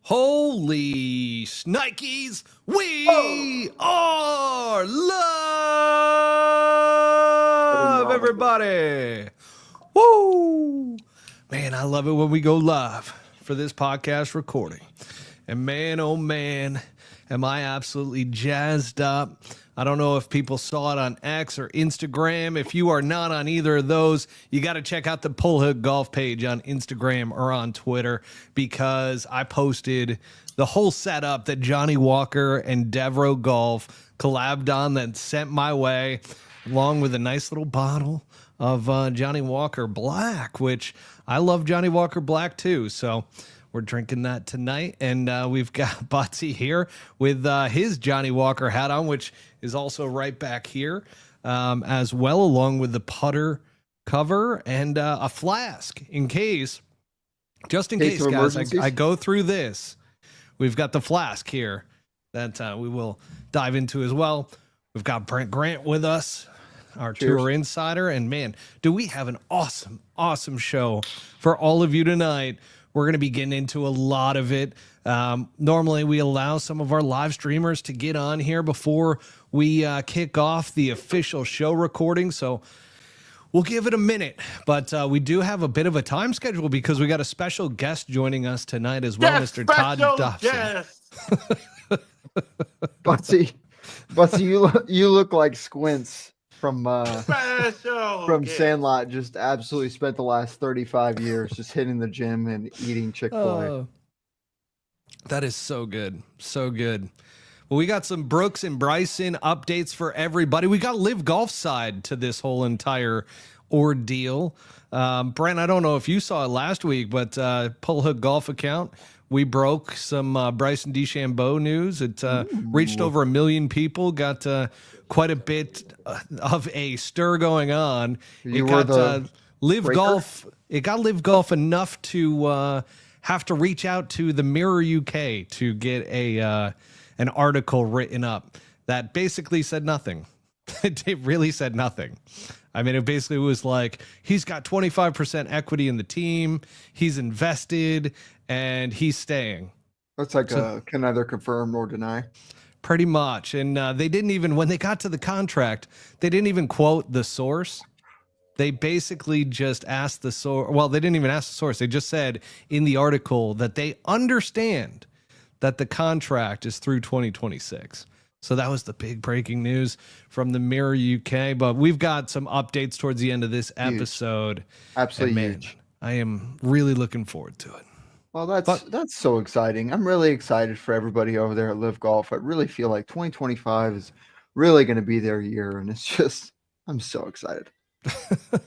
Holy Snikes, we are live, everybody. Woo! Man, I love it when we go live for this podcast recording. And man, oh man, am I absolutely jazzed up. I don't know if people saw it on X or Instagram. If you are not on either of those, you got to check out the Pull Hook Golf page on Instagram or on Twitter, because I posted the whole setup that Johnny Walker and Devereaux Golf collabed on that sent my way, along with a nice little bottle of Johnny Walker Black, which I love Johnny Walker Black too. So we're drinking that tonight, and we've got Butsy here with his Johnny Walker hat on, which is also right back here as well, along with the putter cover and a flask just in case, guys, I go through this. We've got the flask here that we will dive into as well. We've got Brent Grant with us, our tour insider, and man, do we have an awesome show for all of you tonight. We're going to be getting into a lot of it. Normally, we allow some of our live streamers to get on here before we kick off the official show recording. So we'll give it a minute. But we do have a bit of a time schedule because we got a special guest joining us tonight as well, Mr. Todd Dobson. Butsy, you look like Squints from Sandlot. Just absolutely spent the last 35 years just hitting the gym and eating Chick-fil-A. That is so good. So good. Well, we got some Brooks and Bryson updates for everybody. We got Live Golf side to this whole entire ordeal. Brent, I don't know if you saw it last week, but Pull Hook Golf account, we broke some Bryson DeChambeau news. It reached over 1 million people, got quite a bit of a stir going on. It got Live Golf enough to have to reach out to the Mirror UK to get an article written up that basically said nothing. It really said nothing. I mean, it basically was like, he's got 25% equity in the team, he's invested, and he's staying. That's like can neither confirm nor deny. Pretty much. And they didn't even, when they got to the contract, they didn't even quote the source. They basically just asked the source. Well, they didn't even ask the source. They just said in the article that they understand that the contract is through 2026. So that was the big breaking news from the Mirror UK. But we've got some updates towards the end of this episode. Absolutely huge. I am really looking forward to it. Well, that's so exciting. I'm really excited for everybody over there at Live Golf. I really feel like 2025 is really going to be their year, and it's just, I'm so excited.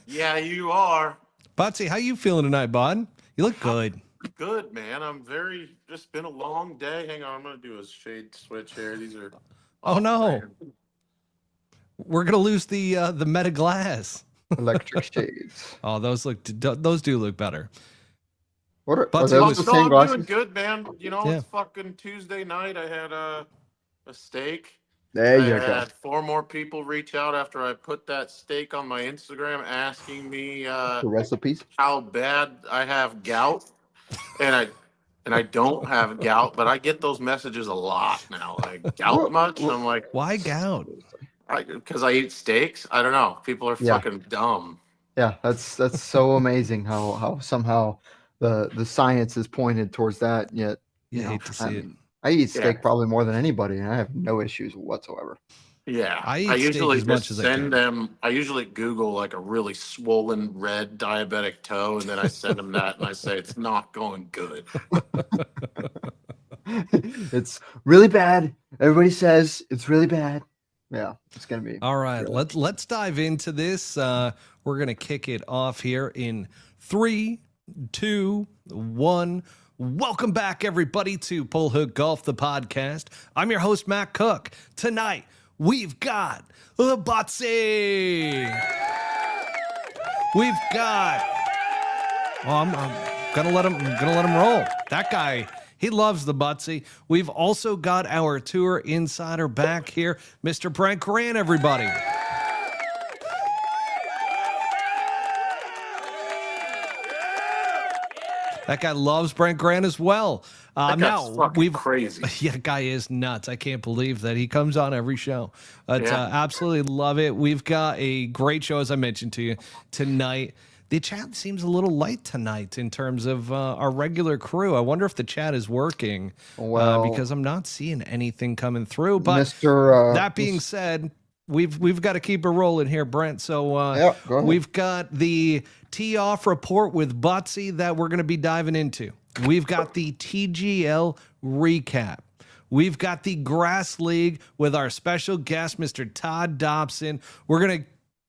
Yeah, you are. Butsy, how you feeling tonight, bud? You look good. Good, man. Just been a long day. Hang on, I'm going to do a shade switch here. These are... Oh, no. We're going to lose the Meta Glass. Electric shades. Oh, those do look better. What are I'm doing good, man. You know, Yeah. It's fucking Tuesday night. I had a steak. There you I go. had 4 more people reach out after I put that steak on my Instagram asking me The recipes? how bad I have gout. And I don't have gout, but I get those messages a lot now. Like, gout much? And I'm like, why gout? Because I eat steaks. I don't know. People are fucking dumb. Yeah, that's so amazing how somehow the science is pointed towards that. Yet, You hate to see it. I eat steak probably more than anybody, and I have no issues whatsoever. Yeah, I eat usually steak as much as I send can. them. I usually Google like a really swollen red diabetic toe, and then I send them that, and I say it's not going good. It's really bad. Everybody says it's really bad. Yeah, it's gonna be. All right, let's dive into this. We're gonna kick it off here in 3, 2, 1. Welcome back, everybody, to Pull Hook Golf, the podcast. I'm your host, Matt Cook. Tonight, we've got the Butsy. We've got. Oh, I'm gonna let him roll. That guy, he loves the Butsy. We've also got our tour insider back here, Mr. Brent Grant, everybody. That guy loves Brent Grant as well. That guy's fucking crazy. Yeah, the guy is nuts. I can't believe that he comes on every show. But Yeah. absolutely love it. We've got a great show, as I mentioned to you, tonight. The chat seems a little light tonight in terms of our regular crew. I wonder if the chat is working because I'm not seeing anything coming through. But that being said, we've got to keep it rolling here, Brent. So we've got the tee off report with Butsy that we're going to be diving into. We've got the TGL recap. We've got the Grass League with our special guest, Mr. Todd Dobson. We're going to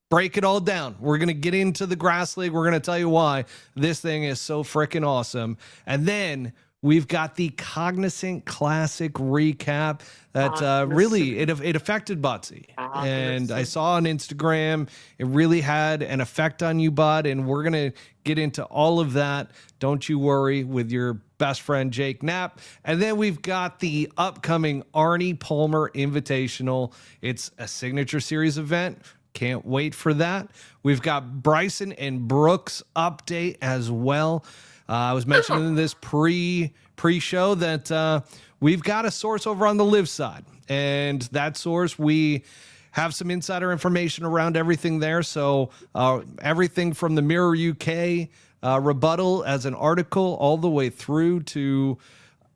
break it all down. We're going to get into the Grass League. We're going to tell you why this thing is so freaking awesome. And then we've got the Cognizant Classic recap that really, it affected Butsy. And I saw on Instagram, it really had an effect on you, bud. And we're going to get into all of that. Don't you worry, with your best friend, Jake Knapp. And then we've got the upcoming Arnie Palmer Invitational. It's a signature series event. Can't wait for that. We've got Bryson and Brooks update as well. I was mentioning in this pre-show that we've got a source over on the live side, and that source, we have some insider information around everything there. So everything from the Mirror UK rebuttal as an article all the way through to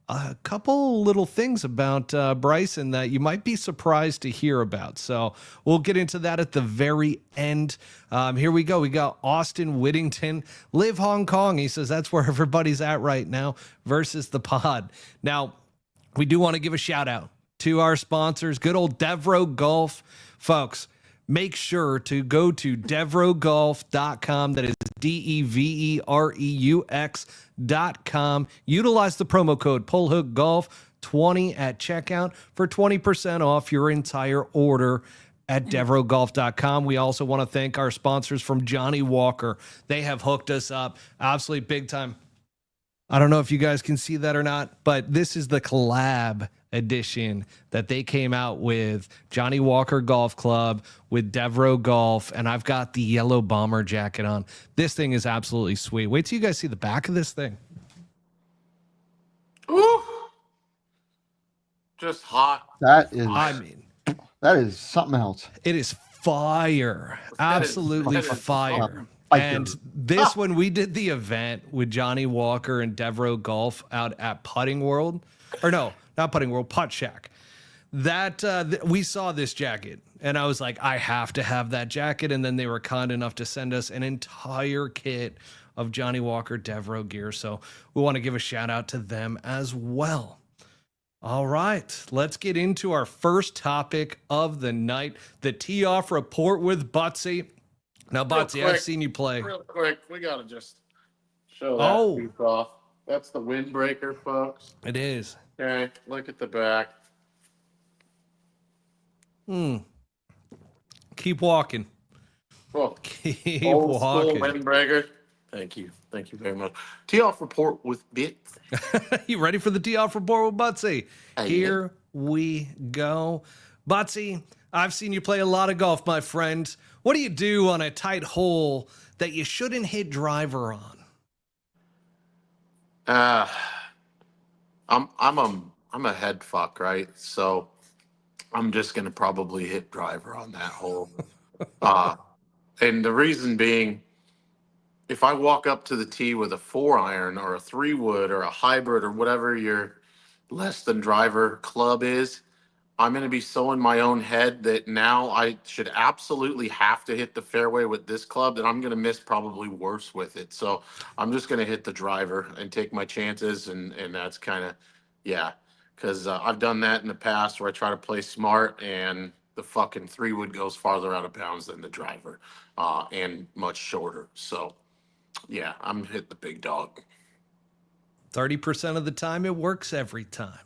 a couple little things about Bryson that you might be surprised to hear about. So we'll get into that at the very end. Here we go. We got Austin Whittington, Live Hong Kong. He says that's where everybody's at right now versus the pod. Now, we do want to give a shout out to our sponsors, good old Devro Golf. Folks, make sure to go to devrogolf.com. That is DEVEREUX.com. Utilize the promo code PullHookGolf20 at checkout for 20% off your entire order at devrogolf.com. We also want to thank our sponsors from Johnny Walker. They have hooked us up absolutely big time. I don't know if you guys can see that or not, but this is the collab edition that they came out with, Johnny Walker Golf Club with Devro Golf, and I've got the yellow bomber jacket on. This thing is absolutely sweet. Wait till you guys see the back of this thing. Ooh. Just hot. That is something else. It is fire. Absolutely fire. And this, when we did the event with Johnny Walker and Devro Golf out at Putting World, or no, not Putting World, Putt Shack, that we saw this jacket, and I was like, I have to have that jacket. And then they were kind enough to send us an entire kit of Johnny Walker Devro gear. So we want to give a shout out to them as well. All right, let's get into our first topic of the night, the tee off report with Butsy. Now, Butsy, I've seen you play. Real quick, we got to just show that piece off. That's the windbreaker, folks. It is. Okay, look at the back. Keep walking. Oh, Keep old walking. school windbreaker. Thank you. Thank you very much. Tee off report with Bits. You ready for the tee off report with Butsy? Here we go. Butsy, I've seen you play a lot of golf, my friend. What do you do on a tight hole that you shouldn't hit driver on? I'm a head fuck, right? So I'm just gonna probably hit driver on that hole. And the reason being, if I walk up to the tee with a 4-iron or a 3-wood or a hybrid or whatever your less than driver club is, I'm going to be so in my own head that now I should absolutely have to hit the fairway with this club, that I'm going to miss probably worse with it. So I'm just going to hit the driver and take my chances. And that's kind of, because I've done that in the past where I try to play smart and the fucking 3-wood goes farther out of bounds than the driver and much shorter. So, yeah, I'm hit the big dog. 30% of the time, it works every time.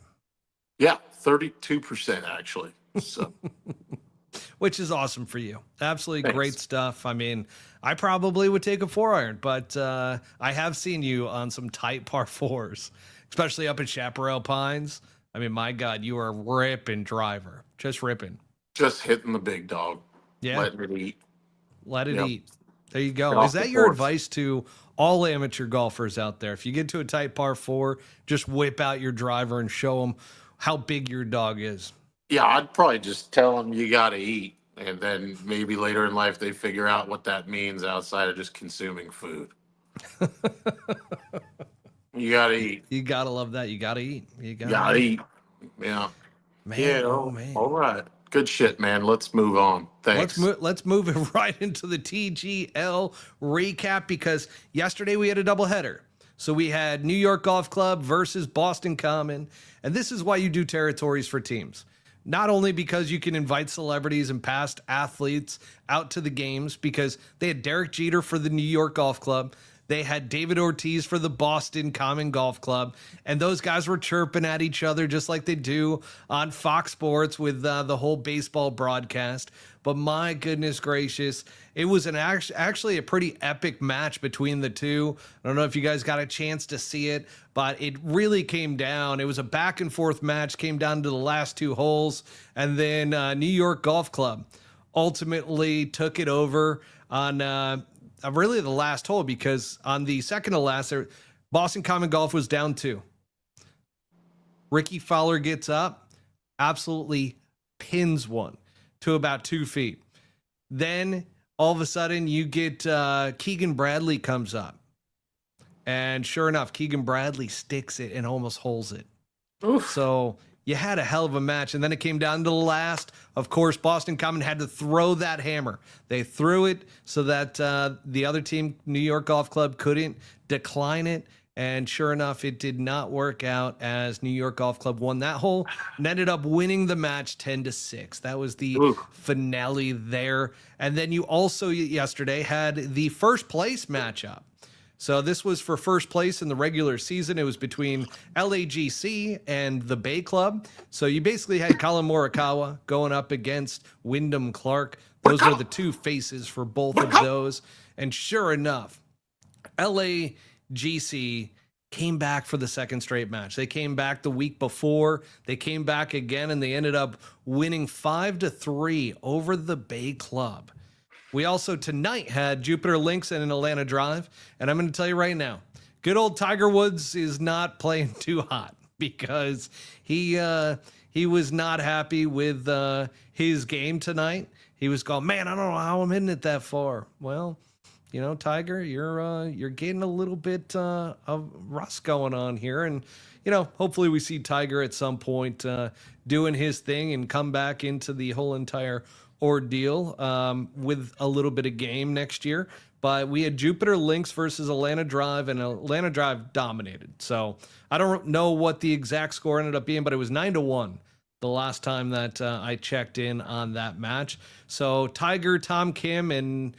Yeah, 32% actually. So, which is awesome for you. Absolutely Thanks. Great stuff. I mean, I probably would take a 4-iron, but I have seen you on some tight par 4s, especially up at Chaparral Pines. I mean, my God, you are ripping driver, just ripping. Just hitting the big dog. Yeah. Letting it eat. Let it eat. There you go. Off Is the that your course. advice to all amateur golfers out there? If you get to a tight par 4, just whip out your driver and show them how big your dog is. Yeah, I'd probably just tell them you got to eat. And then maybe later in life they figure out what that means outside of just consuming food. You got to eat. You got to love that. You got to eat. You got Gotta to eat. Yeah. Man, Yeah. oh, man. All right. Good shit, man. Let's move on. Thanks. Let's move it right into the TGL recap because yesterday we had a doubleheader. So we had New York Golf Club versus Boston Common, and this is why you do territories for teams. Not only because you can invite celebrities and past athletes out to the games, because they had Derek Jeter for the New York Golf Club. They had David Ortiz for the Boston Common Golf Club, and those guys were chirping at each other just like they do on Fox Sports with the whole baseball broadcast. But my goodness gracious, it was actually a pretty epic match between the two. I don't know if you guys got a chance to see it, but it really came down. It was a back and forth match, came down to the last 2 holes, and then New York Golf Club ultimately took it over on really the last hole, because on the second to last, Boston Common Golf was down 2. Ricky Fowler gets up, absolutely pins one to about 2 feet. Then all of a sudden you get Keegan Bradley comes up. And sure enough, Keegan Bradley sticks it and almost holes it. Oof. So you had a hell of a match. And then it came down to the last. Of course, Boston Common had to throw that hammer. They threw it so that the other team, New York Golf Club, couldn't decline it. And sure enough, it did not work out as New York Golf Club won that hole and ended up winning the match 10-6. That was the finale there. And then you also yesterday had the first place matchup. So this was for first place in the regular season. It was between LAGC and the Bay Club. So you basically had Colin Morikawa going up against Wyndham Clark. Those were the 2 faces for both of those. And sure enough, LAGC came back for the second straight match. They came back the week before. They came back again, and they ended up winning 5-3 over the Bay Club. We also tonight had Jupiter Links and an Atlanta Drive. And I'm going to tell you right now, good old Tiger Woods is not playing too hot because he was not happy with his game tonight. He was going, man, I don't know how I'm hitting it that far. Well, you know, Tiger, you're getting a little bit of rust going on here. And, you know, hopefully we see Tiger at some point doing his thing and come back into the whole entire ordeal with a little bit of game next year. But we had Jupiter Links versus Atlanta Drive, and Atlanta Drive dominated. So I don't know what the exact score ended up being, but it was 9-1 the last time that I checked in on that match. So Tiger, Tom Kim, and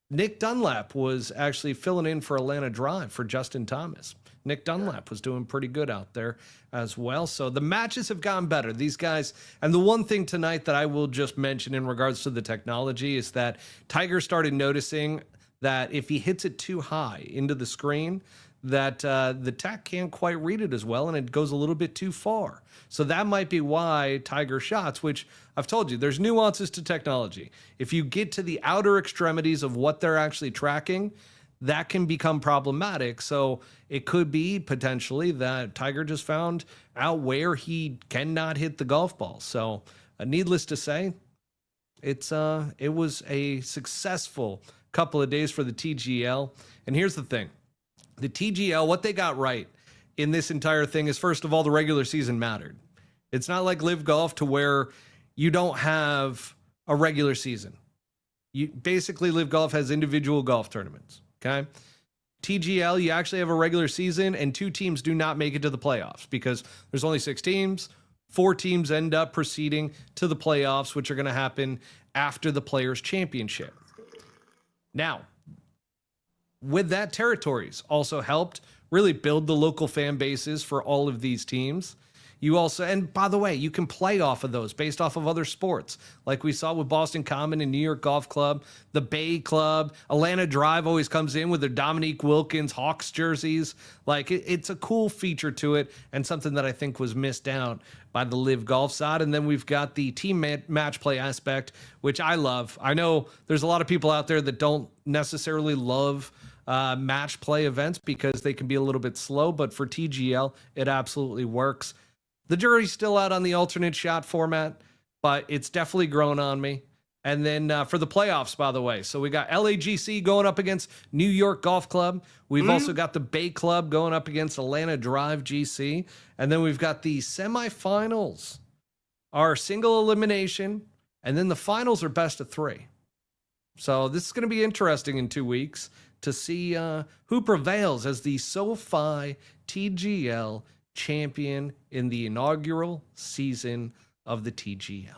Nick Dunlap was actually filling in for Atlanta Drive for Justin Thomas. Nick Dunlap was doing pretty good out there as well. So the matches have gotten better. These guys, and the one thing tonight that I will just mention in regards to the technology is that Tiger started noticing that if he hits it too high into the screen, that the tech can't quite read it as well, and it goes a little bit too far. So that might be why Tiger shots, which I've told you, there's nuances to technology. If you get to the outer extremities of what they're actually tracking, that can become problematic. So it could be potentially that Tiger just found out where he cannot hit the golf ball. So needless to say, it was a successful couple of days for the TGL. And here's the thing. The TGL, what they got right in this entire thing is, first of all, the regular season mattered. It's not like Live Golf to where you don't have a regular season. You basically, Live Golf has individual golf tournaments. Okay. TGL, you actually have a regular season, and 2 teams do not make it to the playoffs because there's only 6 teams. 4 teams end up proceeding to the playoffs, which are going to happen after the Players' Championship. Now, with that, territories also helped really build the local fan bases for all of these teams. You also, and by the way, you can play off of those based off of other sports. Like we saw with Boston Common and New York Golf Club, the Bay Club, Atlanta Drive always comes in with their Dominique Wilkins Hawks jerseys. Like it's a cool feature to it and something that I think was missed out by the Live Golf side. And then we've got the team match play aspect, which I love. I know there's a lot of people out there that don't necessarily love match play events because they can be a little bit slow, but for TGL, it absolutely works. The jury's still out on the alternate shot format, but it's definitely grown on me. And then for the playoffs, by the way, so we got LAGC going up against New York Golf Club. We've also got the Bay Club going up against Atlanta Drive GC. And then we've got the semifinals, our single elimination. And then the finals are best of 3. So this is going to be interesting in 2 weeks to see who prevails as the SoFi TGL champion in the inaugural season of the TGL.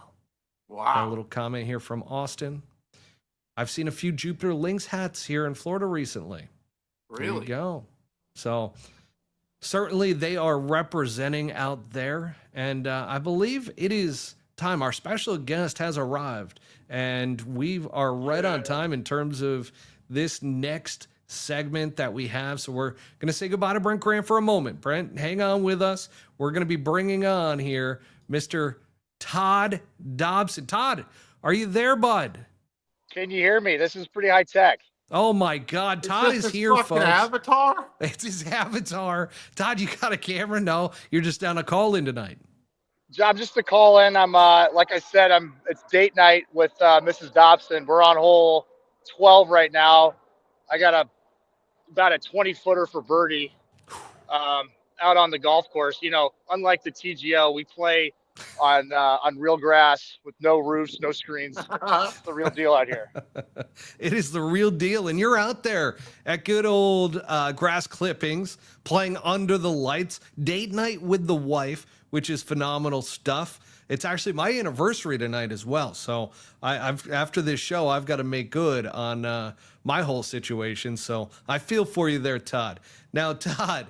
Wow. A little comment here from Austin. I've seen a few Jupiter Lynx hats here in Florida recently. Really? There you go. So certainly they are representing out there. And I believe it is time. Our special guest has arrived. And we are right on time in terms of this next segment that we have. So we're going to say goodbye to Brent Grant for a moment. Brent, hang on with us. We're going to be bringing on here Mr. Todd Dobson. Todd, are you there, bud? Can you hear me? This is pretty high tech. Oh my God, Todd is here, fucking folks. Avatar? It's his avatar. Todd, you got a camera? No, you're just down a call in tonight. I'm just to call in. I'm like I said, it's date night with Mrs. Dobson. We're on hole 12 right now. I got about a 20-footer for birdie out on the golf course. You know, unlike the TGL, we play on real grass with no roofs, no screens. It's the real deal out here. It is the real deal. And you're out there at good old grass clippings, playing under the lights, date night with the wife, which is phenomenal stuff. It's actually my anniversary tonight as well. So I've after this show, I've got to make good on my whole situation. So I feel for you there, Todd. Now, Todd,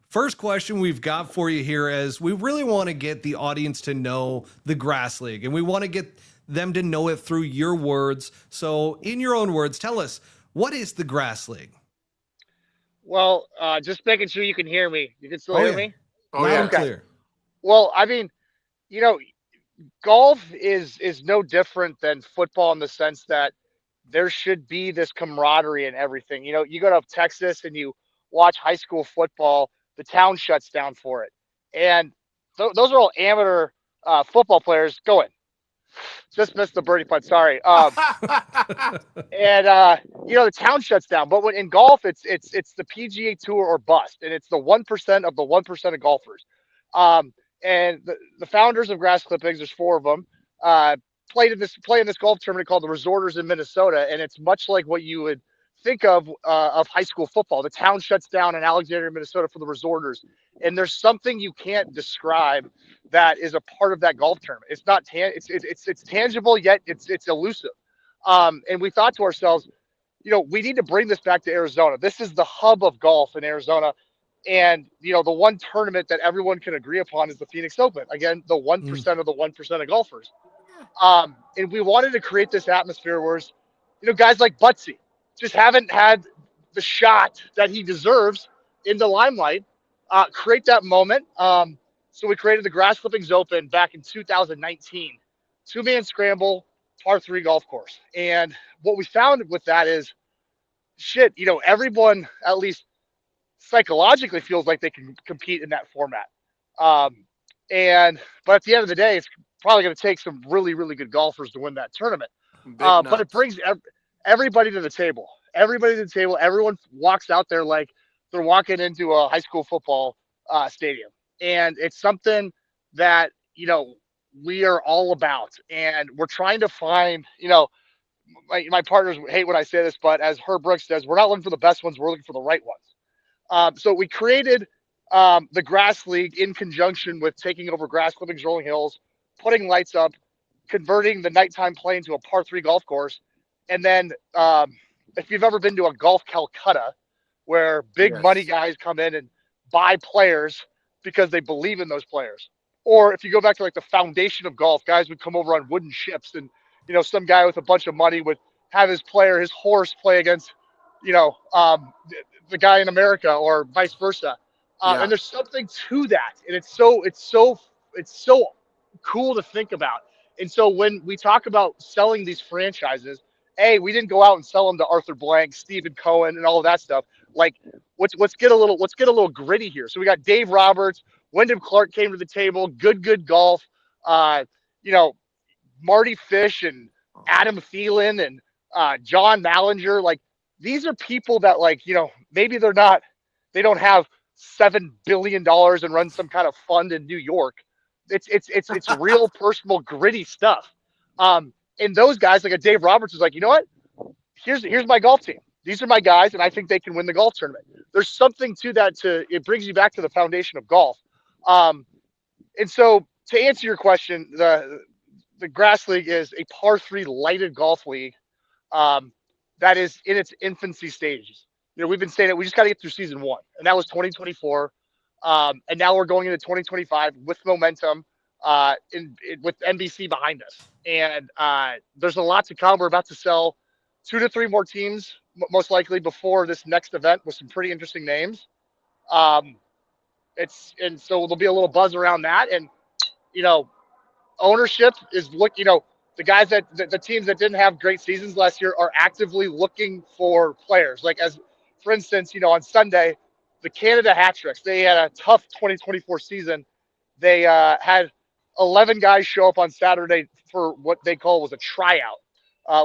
first question we've got for you here is we really want to get the audience to know the Grass League, and we want to get them to know it through your words. So in your own words, tell us, what is the Grass League? Well, just making sure you can hear me. You can still hear me? Oh, Loud yeah. and clear. Well, I mean, you know, golf is no different than football in the sense that there should be this camaraderie and everything. You know, you go to Texas and you watch high school football, the town shuts down for it. And those are all amateur football players just missed the birdie putt. Sorry. And you know, the town shuts down, but when in golf, it's the PGA Tour or bust, and it's the 1% of the 1% of golfers. And the founders of Grass Clippings, there's 4 of them, play in this golf tournament called the Resorters in Minnesota, and it's much like what you would think of high school football. The town shuts down in Alexandria, Minnesota for the Resorters, and there's something you can't describe that is a part of that golf tournament. It's not it's tangible, yet it's elusive. And we thought to ourselves, you know, we need to bring this back to Arizona. This is the hub of golf in Arizona. And, you know, the one tournament that everyone can agree upon is the Phoenix Open. Again, the 1% of the 1% of golfers. And we wanted to create this atmosphere where, you know, guys like Butsy just haven't had the shot that he deserves in the limelight. Create that moment. So we created the Grass Clippings Open back in 2019. 2-man scramble, par 3 golf course. And what we found with that is, shit, you know, everyone at least psychologically feels like they can compete in that format. But at the end of the day, it's probably going to take some really, really good golfers to win that tournament. But it brings everybody to the table. Everybody to the table. Everyone walks out there like they're walking into a high school football stadium. And it's something that, you know, we are all about. And we're trying to find, you know, my partners hate when I say this, but as Herb Brooks says, we're not looking for the best ones. We're looking for the right ones. So we created the Grass League in conjunction with taking over Grass Clippings Rolling Hills, putting lights up, converting the nighttime play into a par 3 golf course. And then if you've ever been to a golf Calcutta, where big money guys come in and buy players because they believe in those players. Or if you go back to like the foundation of golf, guys would come over on wooden ships, and, you know, some guy with a bunch of money would have his horse play against, you know, the guy in America, or vice versa. And there's something to that. And it's so so cool to think about. And so when we talk about selling these franchises, we didn't go out and sell them to Arthur Blank, Stephen Cohen, and all of that stuff. Like, let's get a little gritty here. So we got Dave Roberts, Wyndham Clark came to the table, good golf. You know, Marty Fish and Adam Thielen and John Mallinger. Like, these are people that, like, you know, maybe they don't have $7 billion and run some kind of fund in New York. It's real personal gritty stuff. And those guys, like a Dave Roberts, is like, you know what? Here's my golf team. These are my guys, and I think they can win the golf tournament. There's something to that. It brings you back to the foundation of golf. And so to answer your question, the Grass League is a par 3 lighted golf league that is in its infancy stages. You know, we've been saying that we just got to get through season 1, and that was 2024. And now we're going into 2025 with momentum, with NBC behind us. And there's a lot to come. We're about to sell 2 to 3 more teams, most likely before this next event, with some pretty interesting names. And so there'll be a little buzz around that. And, you know, ownership is the guys the teams that didn't have great seasons last year are actively looking for players. Like, as for instance, you know, on Sunday, the Canada Hat-Tricks, they had a tough 2024 season. They had 11 guys show up on Saturday for what they call was a tryout,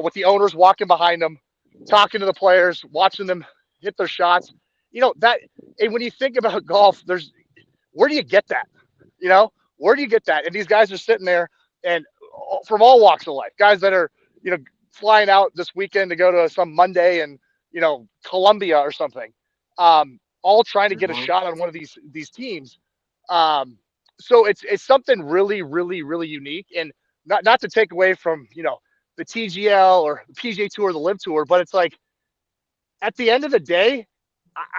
with the owners walking behind them, talking to the players, watching them hit their shots. You know, and when you think about golf, where do you get that? You know, where do you get that? And these guys are sitting there, and from all walks of life, guys that are, you know, flying out this weekend to go to some Monday and, you know, Colombia or something, all trying to get a shot on one of these teams. So it's something really, really, really unique, and not to take away from, you know, the TGL or the PGA Tour or the Live Tour, but it's like, at the end of the day,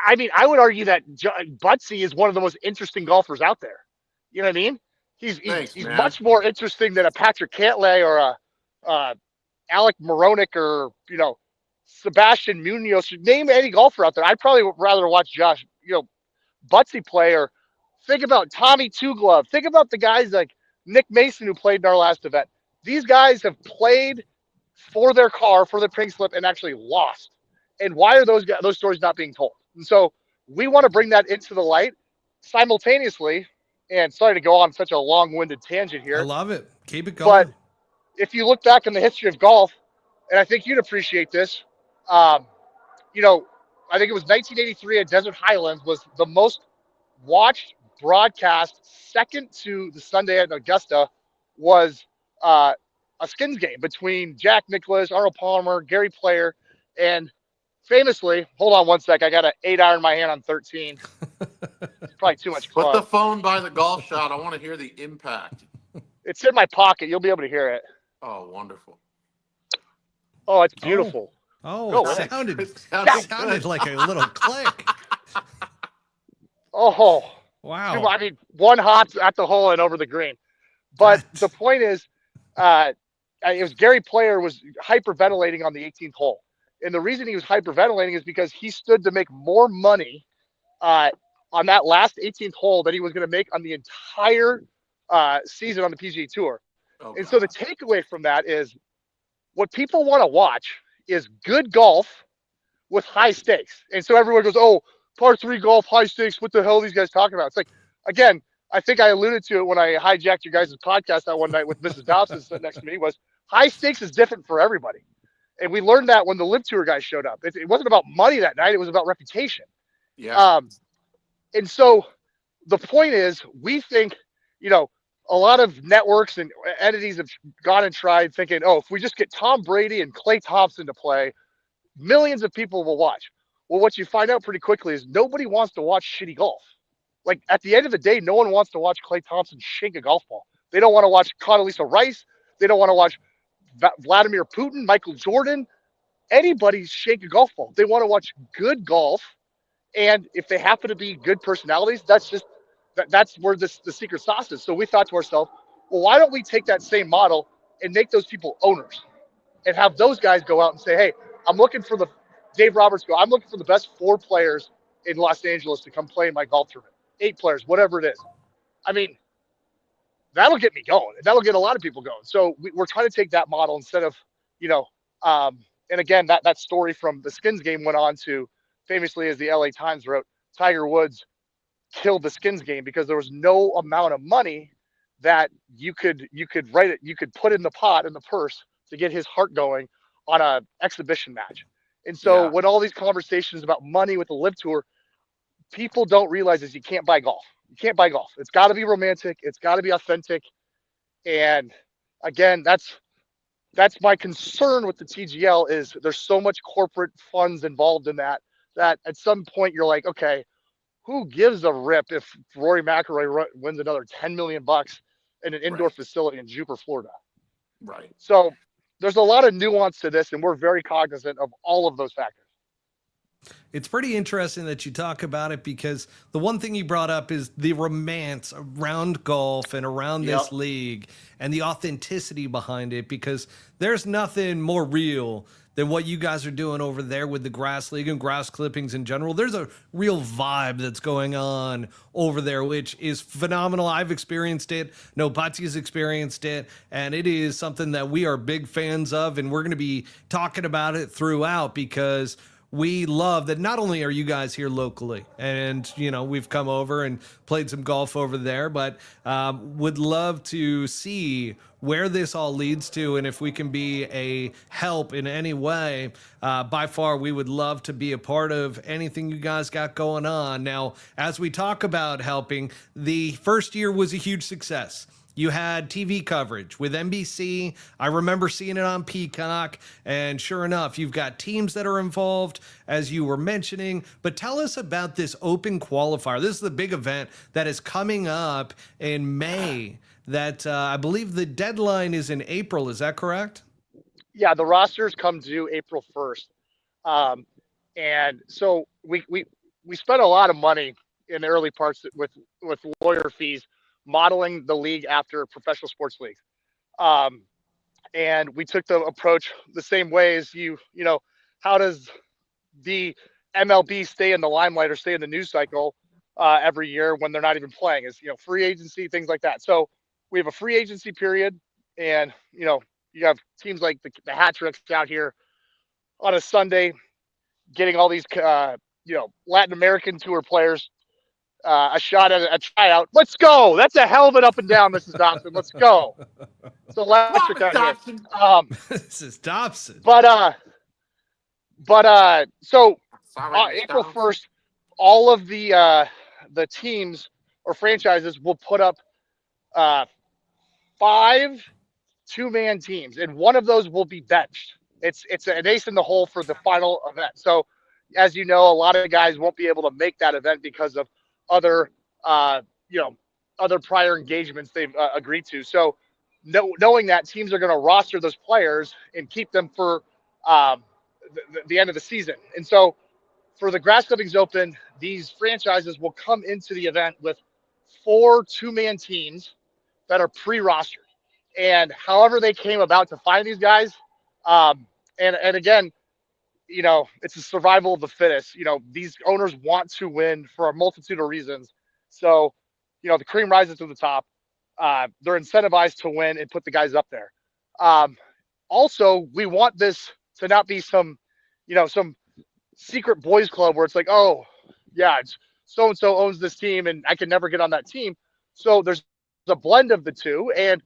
I mean, I would argue that Butsy is one of the most interesting golfers out there. You know what I mean? He's much more interesting than a Patrick Cantlay or a Alec Moronic or, you know, Sebastian Munoz. Name any golfer out there. I'd probably rather watch Butsy play, or think about Tommy Two Glove. Think about the guys like Nick Mason who played in our last event. These guys have played for their car, for their pink slip, and actually lost. And why are those stories not being told? And so we want to bring that into the light simultaneously. And sorry to go on such a long-winded tangent here. I love it. Keep it going. But if you look back in the history of golf, and I think you'd appreciate this, you know, I think it was 1983 at Desert Highlands was the most watched broadcast, second to the Sunday at Augusta, was a skins game between Jack Nicklaus, Arnold Palmer, Gary Player, and famously, hold on one sec, I got an 8-iron in my hand on 13. It's probably too much club. Put the phone by the golf shot. I want to hear the impact. It's in my pocket. You'll be able to hear it. Oh, wonderful. Oh, it's beautiful. It sounded like a little click. Oh, wow. I mean, one hop at the hole and over the green. But the point is, it was Gary Player was hyperventilating on the 18th hole. And the reason he was hyperventilating is because he stood to make more money on that last 18th hole than he was going to make on the entire season on the PGA Tour. Oh, and so the takeaway from that is, what people want to watch is good golf with high stakes. And so everyone goes, oh, par 3 golf, high stakes. What the hell are these guys talking about? It's like, again, I think I alluded to it when I hijacked your guys' podcast that one night with Mrs. Dobson sitting next to me, was high stakes is different for everybody. And we learned that when the Live Tour guys showed up. It wasn't about money that night. It was about reputation. Yeah. And so the point is, we think, you know, a lot of networks and entities have gone and tried thinking, oh, if we just get Tom Brady and Klay Thompson to play, millions of people will watch. Well, what you find out pretty quickly is nobody wants to watch shitty golf. Like, at the end of the day, no one wants to watch Klay Thompson shank a golf ball. They don't want to watch Condoleezza Rice. They don't want to watch Vladimir Putin, Michael Jordan, anybody shank a golf ball. They want to watch good golf. And if they happen to be good personalities, that's where the secret sauce is. So we thought to ourselves, well, why don't we take that same model and make those people owners and have those guys go out and say, hey, I'm looking for Dave Roberts I'm looking for the best 4 players in Los Angeles to come play in my golf tournament. 8 players, whatever it is. I mean, that'll get me going. That'll get a lot of people going. So we're trying to take that model instead of, and again, that story from the Skins game went on to famously, as the LA Times wrote, Tiger Woods killed the Skins game because there was no amount of money that you could write it, you could put in the pot, in the purse, to get his heart going on a exhibition match. And so when all these conversations about money with the Live Tour, people don't realize is you can't buy golf. You can't buy golf. It's got to be romantic. It's got to be authentic. And again, that's my concern with the TGL is there's so much corporate funds involved in that at some point you're like, okay, who gives a rip if Rory McIlroy wins another $10 million in an indoor facility in Jupiter, Florida? Right. So there's a lot of nuance to this, and we're very cognizant of all of those factors. It's pretty interesting that you talk about it because the one thing you brought up is the romance around golf and around this league and the authenticity behind it, because there's nothing more real than what you guys are doing over there with the grass league and grass clippings in general. There's a real vibe that's going on over there, which is phenomenal. I've experienced it. No, Butsy's experienced it, and it is something that we are big fans of, and we're going to be talking about it throughout because we love that not only are you guys here locally and, we've come over and played some golf over there, but would love to see where this all leads to. And if we can be a help in any way, by far, we would love to be a part of anything you guys got going on. Now, as we talk about helping, the first year was a huge success. You had TV coverage with NBC. I remember seeing it on Peacock. And sure enough, you've got teams that are involved, as you were mentioning. But tell us about this open qualifier. This is the big event that is coming up in May that I believe the deadline is in April. Is that correct? Yeah, the rosters come due April 1st. And so we spent a lot of money in the early parts with lawyer fees modeling the league after professional sports leagues. And we took the approach the same way as how does the MLB stay in the limelight or stay in the news cycle every year when they're not even playing? Is, free agency, things like that. So we have a free agency period, and, you have teams like the Hat Tricks out here on a Sunday getting all these, Latin American tour players a shot at a tryout. Let's go. That's a hell of an up and down, Mrs. Dobson. Let's go. It's electric out here. This is Dobson. But so April 1st, all of the teams or franchises will put up 5 two-man teams, and one of those will be benched. It's an ace in the hole for the final event. So, as you know, a lot of guys won't be able to make that event because of other prior engagements they've agreed to. So knowing that, teams are going to roster those players and keep them for the end of the season. And so for the Grass Clippings Open, these franchises will come into the event with 4 two-man teams that are pre-rostered. And however they came about to find these guys, and again, it's a survival of the fittest. These owners want to win for a multitude of reasons. So, the cream rises to the top. They're incentivized to win and put the guys up there. Also, we want this to not be some secret boys club where it's like, oh, yeah, it's so-and-so owns this team and I can never get on that team. So there's a blend of the two. And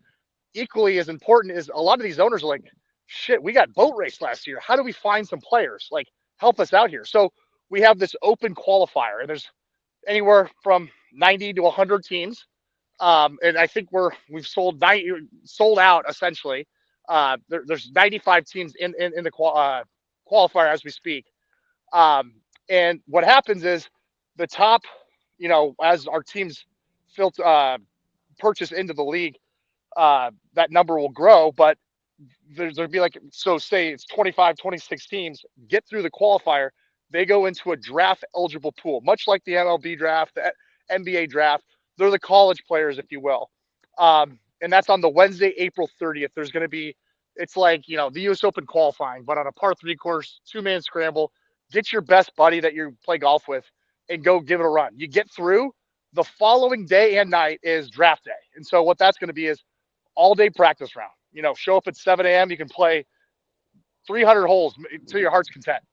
equally as important is a lot of these owners are like, shit, we got boat race last year. How do we find some players? Like, help us out here. So we have this open qualifier, and there's anywhere from 90 to 100 teams. And I think we've sold out essentially. There's 95 teams in the qualifier as we speak. And what happens is the top, as our teams purchase into the league, that number will grow, but there'd be say it's 25, 26 teams get through the qualifier. They go into a draft eligible pool, much like the MLB draft, the NBA draft. They're the college players, if you will. And that's on the Wednesday, April 30th. There's going to be, it's like, the US Open qualifying, but on a par 3 course, 2-man scramble. Get your best buddy that you play golf with and go give it a run. You get through, the following day and night is draft day. And so what that's going to be is all day practice round. Show up at 7 a.m. You can play 300 holes to your heart's content.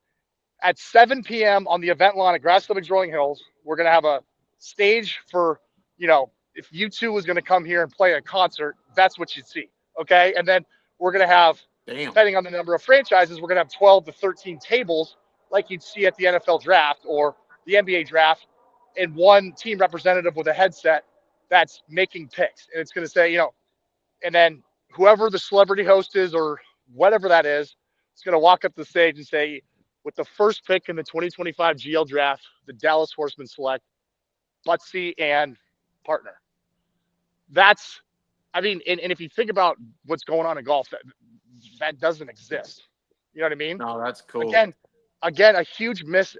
At 7 p.m. on the event lawn at Grass Clippings Rolling Hills, we're going to have a stage for, if U2 was going to come here and play a concert, that's what you'd see. Okay. And then we're going to have, depending on the number of franchises, we're going to have 12 to 13 tables like you'd see at the NFL draft or the NBA draft, and one team representative with a headset that's making picks. And it's going to say, and then whoever the celebrity host is or whatever that is, it's going to walk up the stage and say, with the first pick in the 2025 GL draft, the Dallas Horsemen select Butsy and partner. That's, and if you think about what's going on in golf, that doesn't exist. You know what I mean? No, that's cool. Again, a huge miss.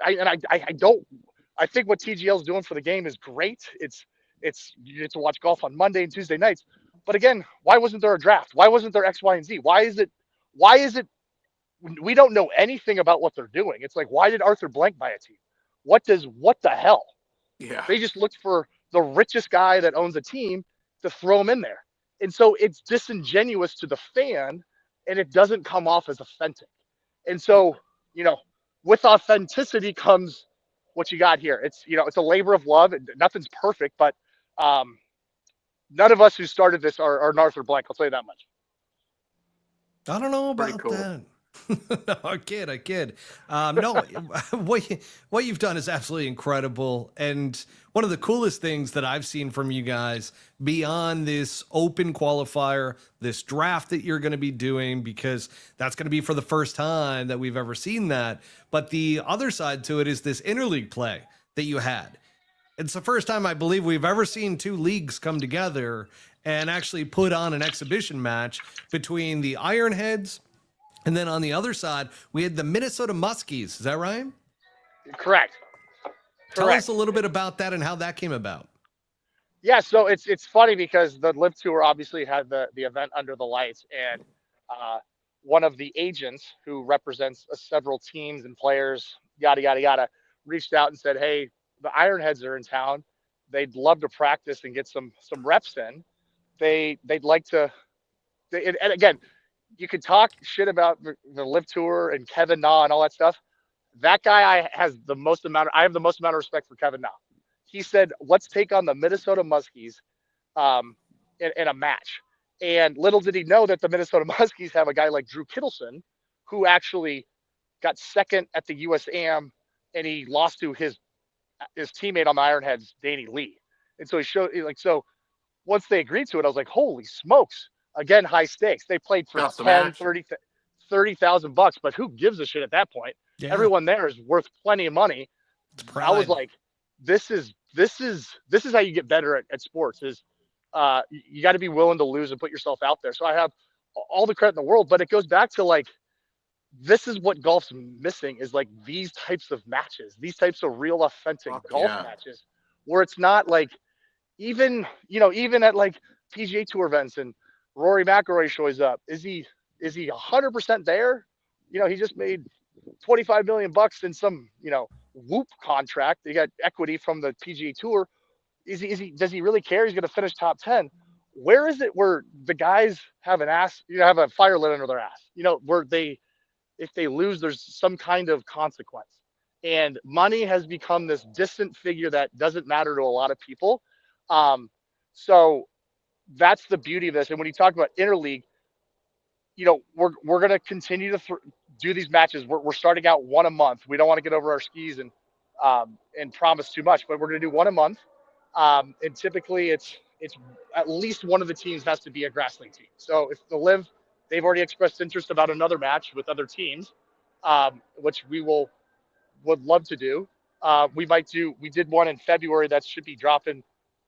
I think what TGL is doing for the game is great. You get to watch golf on Monday and Tuesday nights. But again, why wasn't there a draft? Why wasn't there X, Y, and Z? Why is it we don't know anything about what they're doing? It's like, why did Arthur Blank buy a team? What the hell? Yeah. They just looked for the richest guy that owns a team to throw him in there. And so it's disingenuous to the fan, and it doesn't come off as authentic. And so, with authenticity comes what you got here. It's, it's a labor of love. Nothing's perfect, but none of us who started this are Arthur Blank. I'll tell you that much. I don't know about that. No, I kid. No, what you've done is absolutely incredible. And one of the coolest things that I've seen from you guys beyond this open qualifier, this draft that you're going to be doing, because that's going to be for the first time that we've ever seen that. But the other side to it is this interleague play that you had. It's the first time I believe we've ever seen two leagues come together and actually put on an exhibition match between the Ironheads. And then on the other side, we had the Minnesota Muskies. Is that right? Correct. Tell us a little bit about that and how that came about. Yeah, so it's funny because the Live Tour obviously had the event under the lights, and one of the agents who represents several teams and players, yada, yada, yada, reached out and said, hey, the Ironheads are in town. They'd love to practice and get some reps in. They'd like to, and again, you could talk shit about the Live Tour and Kevin Na and all that stuff. That guy I have the most amount of respect for Kevin Na. He said, let's take on the Minnesota Muskies in a match. And little did he know that the Minnesota Muskies have a guy like Drew Kittleson, who actually got second at the USAM, and he lost to his teammate on the Ironheads, Danny Lee. And so he showed, so once they agreed to it, I was like, holy smokes. Again, high stakes. They played for $30,000, but who gives a shit at that point? Yeah. Everyone there is worth plenty of money. I was like, this is how you get better at sports. Is you got to be willing to lose and put yourself out there. So I have all the credit in the world, but it goes back to like, this is what golf's missing, is like these types of matches, these types of real authentic golf matches, where it's not like even at like PGA Tour events and Rory McIlroy shows up. Is he 100% there? He just made $25 million in some, whoop contract. He got equity from the PGA Tour. Does he really care? He's going to finish top 10. Where is it where the guys have have a fire lit under their ass? Where if they lose, there's some kind of consequence. And money has become this distant figure that doesn't matter to a lot of people. So that's the beauty of this. And when you talk about interleague, we're going to continue to do these matches. We're starting out one a month. We don't want to get over our skis and promise too much, but we're going to do one a month. And typically it's at least one of the teams has to be a grass league team. So if the Live, they've already expressed interest about another match with other teams, which we would love to do. We did one in February that should be dropping,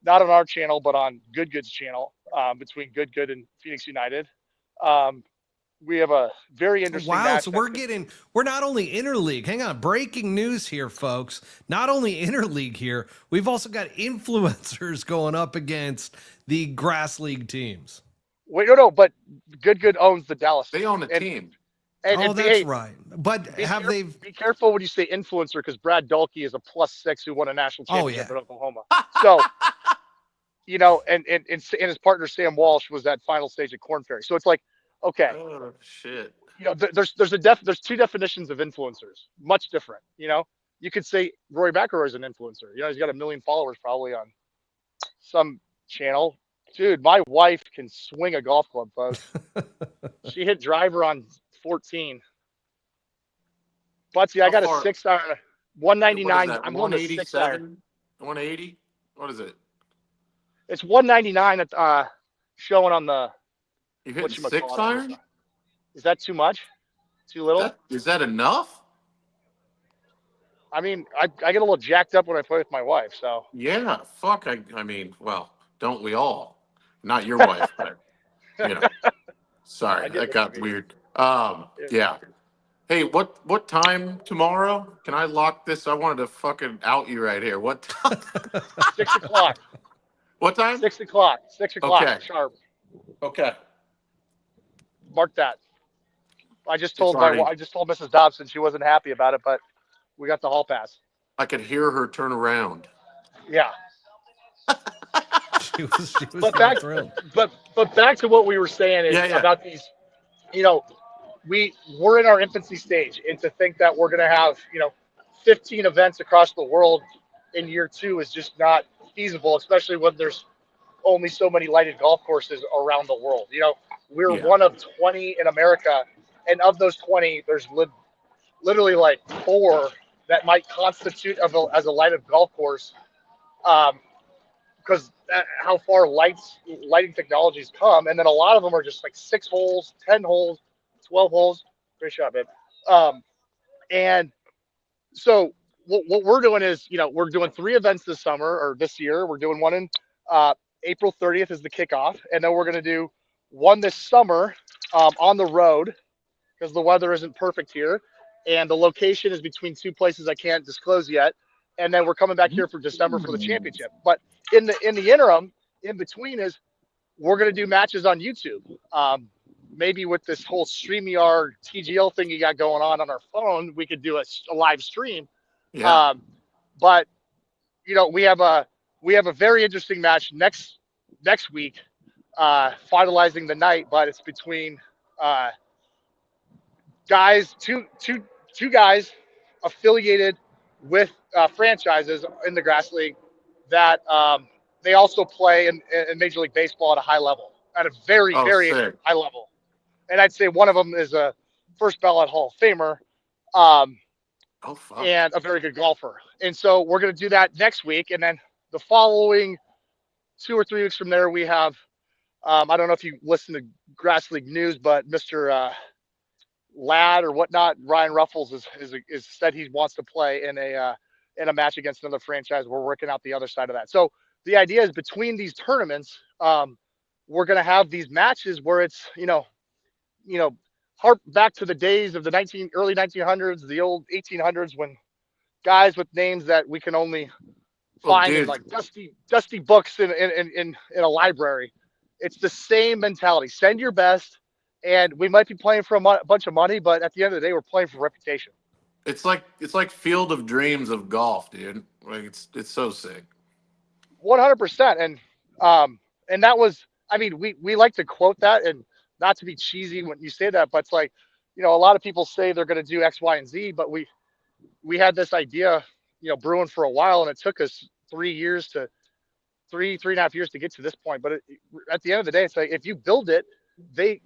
not on our channel, but on Good Good's channel, between Good Good and Phoenix United. We have a very interesting match. So we're not only interleague. Hang on, breaking news here, folks. Not only interleague here, we've also got influencers going up against the grass league teams. Wait, no, but Good Good owns the Dallas. They own a team. Oh, that's right. But be careful when you say influencer, because Brad Dahlke is a +6 who won a national championship in Oklahoma. So, and his partner Sam Walsh was that final stage at Corn Ferry. So it's like, okay, oh shit. There's two definitions of influencers, much different. You could say Rory McIlroy is an influencer. He's got 1 million followers probably on some channel. Dude, my wife can swing a golf club, folks. She hit driver on 14. Butsy, I got a 6-iron, 199. I'm going to 6-iron. 180. What is it? It's 199 at showing on the. You hit 6-iron? Is that too much? Too little? Is that enough? I mean, I get a little jacked up when I play with my wife, so. Yeah, fuck. I mean, well, don't we all? Not your wife, but Sorry, that got weird. Yeah. Hey, what time tomorrow? Can I lock this? I wanted to fucking out you right here. What time? 6 o'clock. What time? 6 o'clock. 6 o'clock. Okay. Sharp. Okay. Mark that. I just told Mrs. Dobson she wasn't happy about it, but we got the hall pass. I could hear her turn around. Yeah. she was thrilled. But back to what we were saying is about these, we're in our infancy stage, and to think that we're going to have, 15 events across the world in year 2 is just not feasible, especially when there's only so many lighted golf courses around the world. We're one of 20 in America, and of those 20, there's literally like 4 that might constitute as a lighted golf course, because how far lighting technologies come, and then a lot of them are just like 6 holes, 10 holes, 12 holes. Great shot, babe. And so what we're doing is, we're doing 3 events this summer or this year. We're doing one in April 30th is the kickoff, and then we're going to do one this summer on the road because the weather isn't perfect here, and the location is between 2 places I can't disclose yet. And then we're coming back here for December for the championship. But in the interim, in between, is we're going to do matches on YouTube. Maybe with this whole StreamYard TGL thing you got going on our phone, we could do a live stream. Yeah. But we have a very interesting match next week, finalizing the night. But it's between two guys affiliated with franchises in the grass league that they also play in Major League Baseball at a high level, at a very high level. And I'd say one of them is a first ballot Hall of Famer, and a very good golfer. And so we're going to do that next week. And then the following 2 or 3 weeks from there, we have, I don't know if you listen to Grass League News, but Mr. Ladd or whatnot, Ryan Ruffles is said he wants to play in a match against another franchise. We're working out the other side of that. So the idea is between these tournaments, we're going to have these matches where it's, hark back to the days of the early 1900s, the old 1800s, when guys with names that we can only find in like dusty books in a library. It's the same mentality. Send your best. And we might be playing for a bunch of money, but at the end of the day, we're playing for reputation. It's like Field of Dreams of golf, dude. Like it's so sick. 100%. And that was, I mean, we like to quote that, and not to be cheesy when you say that, but it's like, a lot of people say they're going to do X, Y, and Z, but we had this idea, brewing for a while, and it took us 3 years to three and a half years to get to this point. But at the end of the day, it's like, if you build it, they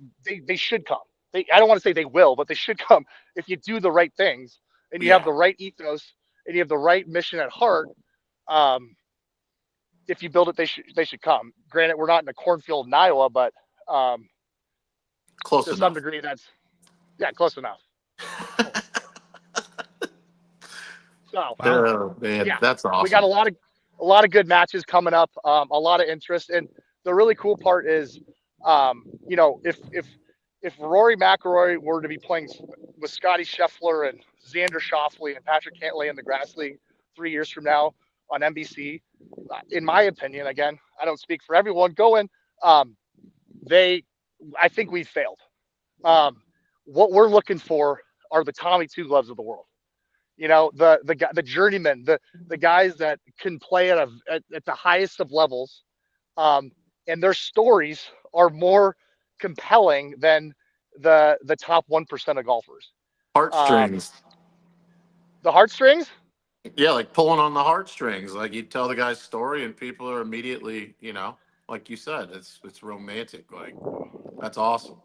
should come. I don't want to say they will, but they should come if you do the right things and you have the right ethos and you have the right mission at heart. If you build it, they should come. Granted, we're not in a cornfield in Iowa, but close to enough. some degree, close enough. So, that's awesome. We got a lot of good matches coming up, a lot of interest, and the really cool part is, if Rory McIlroy were to be playing with Scotty Scheffler and Xander Schauffele and Patrick Cantlay in the Grass League 3 years from now on NBC, in my opinion, again, I don't speak for everyone, I think we failed. what we're looking for are the Tommy Two Gloves of the world. You know, the journeymen, the guys that can play at the highest of levels, and their stories are more compelling than the top 1% of golfers. Heartstrings. The heartstrings. Yeah, like pulling on the heartstrings. Like you tell the guy's story, and people are immediately, like you said, it's romantic. Like that's awesome.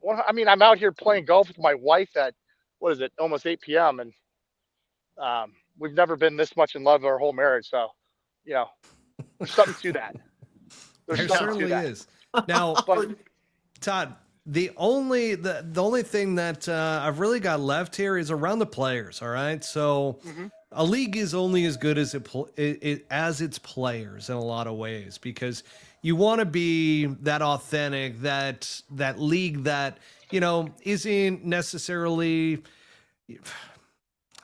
Well, I mean, I'm out here playing golf with my wife at what is it, almost 8 p.m. and we've never been this much in love our whole marriage. So, there's something to that. There certainly is. Now, But Todd, the only thing that I've really got left here is around the players. All right, so a league is only as good as as its players in a lot of ways, because you want to be that authentic, that league that isn't necessarily.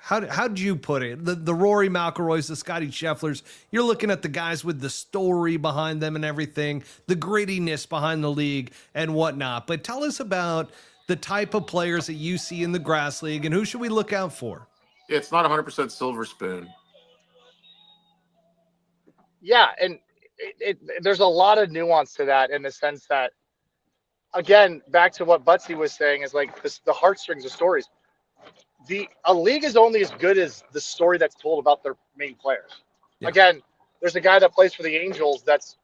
How'd you put it? The Rory McIlroys, the Scotty Schefflers, you're looking at the guys with the story behind them and everything, the grittiness behind the league and whatnot. But tell us about the type of players that you see in the grass league, and who should we look out for? It's not 100% silver spoon. yeah, and there's a lot of nuance to that in the sense that, again, back to what Butsy was saying, is like the heartstrings of stories. A league is only as good as the story that's told about their main players. Yeah. Again, there's a guy that plays for the Angels that's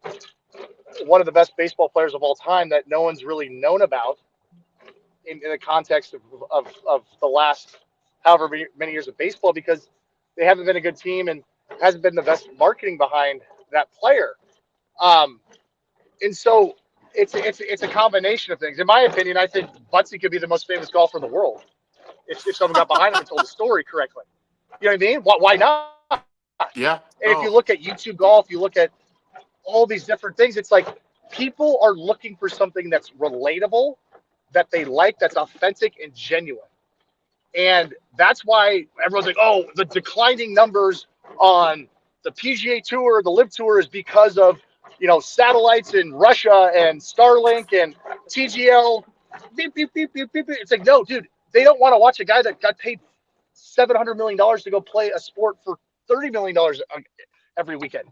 one of the best baseball players of all time that no one's really known about in the context of the last however many years of baseball, because they haven't been a good team and hasn't been the best marketing behind that player. And so it's a combination of things. In my opinion, I think Butsy could be the most famous golfer in the world if someone got behind him and told the story correctly. You know what I mean? Why not? Yeah. And if you look at YouTube golf, you look at all these different things, it's like people are looking for something that's relatable, that they like, that's authentic and genuine. And that's why everyone's like, oh, the declining numbers on the PGA Tour, the Live Tour, is because of, satellites in Russia and Starlink and TGL. Beep, beep, beep, beep, beep, beep. It's like, no, dude. They don't want to watch a guy that got paid $700 million to go play a sport for $30 million every weekend.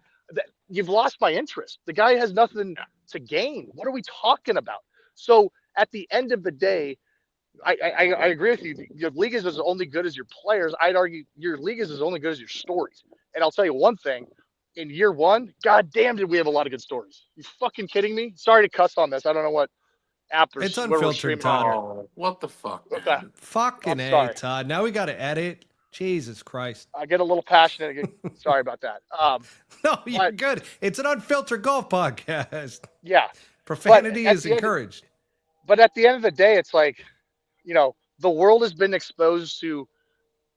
You've lost my interest. The guy has nothing to gain. What are we talking about? So at the end of the day, I agree with you. Your league is as only good as your players. I'd argue your league is as only good as your stories. And I'll tell you one thing. In year one, god damn, did we have a lot of good stories. You fucking kidding me? Sorry to cuss on this. I don't know what app it's unfiltered, Todd. Oh, what the fuck, man? Fucking A, Todd. Now we got to edit. Jesus Christ. I get a little passionate. Sorry about that. No, you're good. It's an unfiltered golf podcast. Yeah. Profanity is encouraged. But at the end of the day, it's like, the world has been exposed to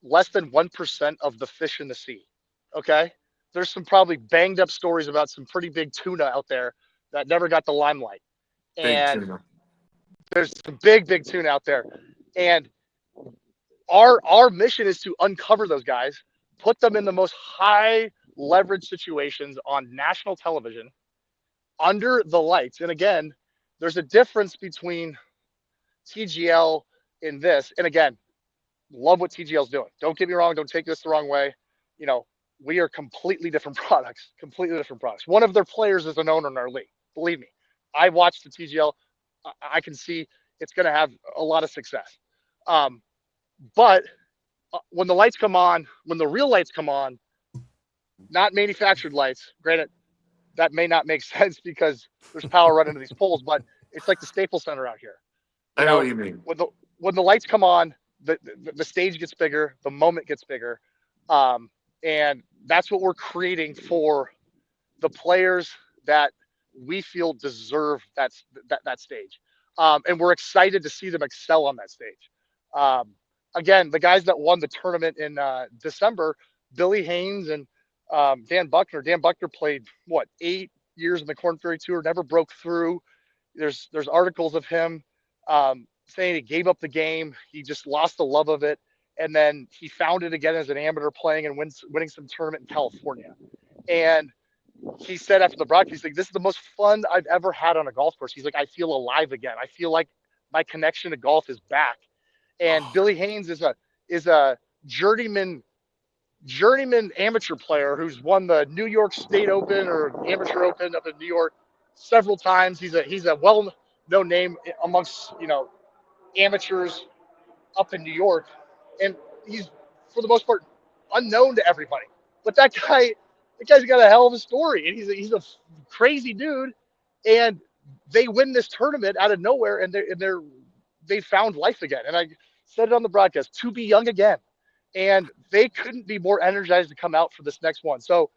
less than 1% of the fish in the sea. Okay? There's some probably banged up stories about some pretty big tuna out there that never got the limelight. And tuna. There's some big tuna out there. And our mission is to uncover those guys, put them in the most high leverage situations on national television under the lights. And again, there's a difference between TGL in this. And again, love what TGL's doing. Don't get me wrong. Don't take this the wrong way. We are completely different products. One of their players is an owner in our league. Believe me, I watched the TGL. I can see it's going to have a lot of success. But when the lights come on, when the real lights come on, not manufactured lights, granted, that may not make sense because there's power running into these poles, but it's like the Staples Center out here. I know what you mean. When the lights come on, the stage gets bigger, the moment gets bigger. And that's what we're creating for the players that we feel deserve that stage. And we're excited to see them excel on that stage. Again, the guys that won the tournament in December, Billy Haynes and Dan Buckner. Dan Buckner played 8 years in the Korn Ferry Tour, never broke through. There's articles of him saying he gave up the game. He just lost the love of it. And then he found it again as an amateur playing and winning some tournament in California. And he said after the broadcast, he's like, this is the most fun I've ever had on a golf course. He's like, I feel alive again. I feel like my connection to golf is back. And Billy Haynes is a journeyman amateur player who's won the New York State Open or Amateur Open up in New York several times. He's a well-known name amongst amateurs up in New York, and he's for the most part unknown to everybody. But that guy's got a hell of a story, and he's a crazy dude. And they win this tournament out of nowhere, and they found life again. And I said it on the broadcast, to be young again. And they couldn't be more energized to come out for this next one. So,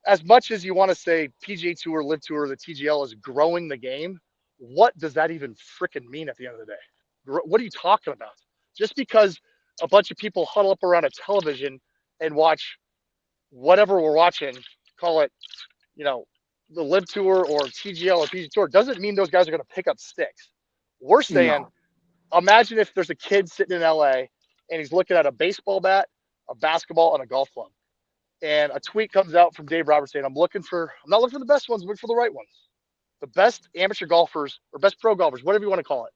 as much as you want to say PGA Tour, Live Tour, the TGL is growing the game, what does that even freaking mean at the end of the day? What are you talking about? Just because a bunch of people huddle up around a television and watch whatever we're watching, call it, the Live Tour or TGL or PGA Tour, doesn't mean those guys are going to pick up sticks. We're saying, imagine if there's a kid sitting in LA and he's looking at a baseball bat, a basketball, and a golf club. And a tweet comes out from Dave Roberts saying, I'm not looking for the best ones, I'm looking for the right ones. The best amateur golfers or best pro golfers, whatever you want to call it.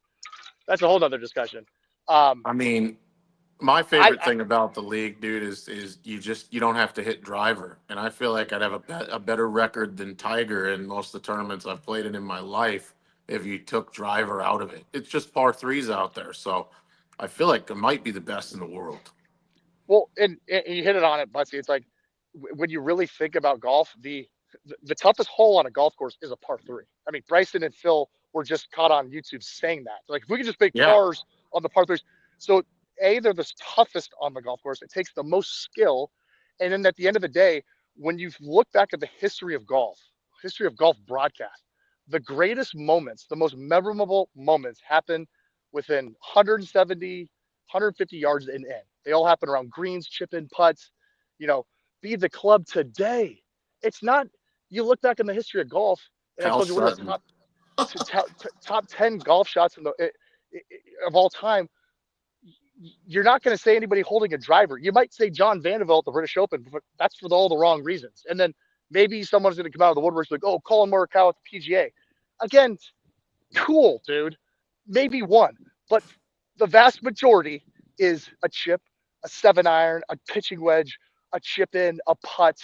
That's a whole nother discussion. I mean, my favorite thing about the league, dude, is you don't have to hit driver. And I feel like I'd have a better record than Tiger in most of the tournaments I've played in my life if you took driver out of it. It's just par threes out there. So I feel like it might be the best in the world. Well, and you hit it on it, Butsy. It's like when you really think about golf, the toughest hole on a golf course is a par three. I mean, Bryson and Phil were just caught on YouTube saying that. Like, if we could just make pars on the par threes. So, they're the toughest on the golf course. It takes the most skill. And then at the end of the day, when you look back at the history of golf broadcast, the greatest moments, the most memorable moments happen within 170, 150 yards and in. They all happen around greens, chip-in putts, be the club today. It's not, you look back in the history of golf, and I told you we're the top 10 golf shots of all time. You're not going to say anybody holding a driver. You might say John Vanderbilt at the British Open, but that's for all the wrong reasons. And then maybe someone's going to come out of the woodwork like, oh, Colin Morikawa at the PGA. Again, cool, dude. Maybe one. But the vast majority is a chip, a 7-iron, a pitching wedge, a chip in, a putt.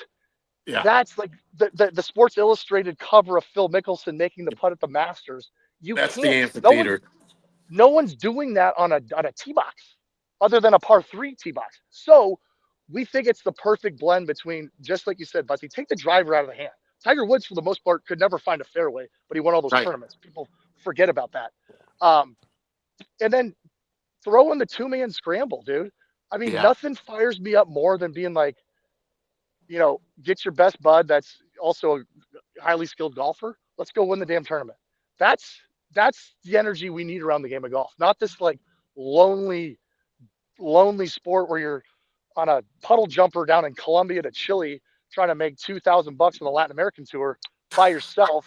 Yeah. That's like the Sports Illustrated cover of Phil Mickelson making the putt at the Masters. That's the amphitheater. No one's doing that on a tee box other than a par three tee box. So we think it's the perfect blend between, just like you said, Butsy, take the driver out of the hand. Tiger Woods, for the most part, could never find a fairway, but he won all those tournaments. People forget about that. And then throw in the 2-man scramble, dude. I mean, nothing fires me up more than being like, get your best bud that's also a highly skilled golfer. Let's go win the damn tournament. That's the energy we need around the game of golf. Not this like lonely sport where you're on a puddle jumper down in Colombia to Chile trying to make $2,000 on the Latin American tour by yourself,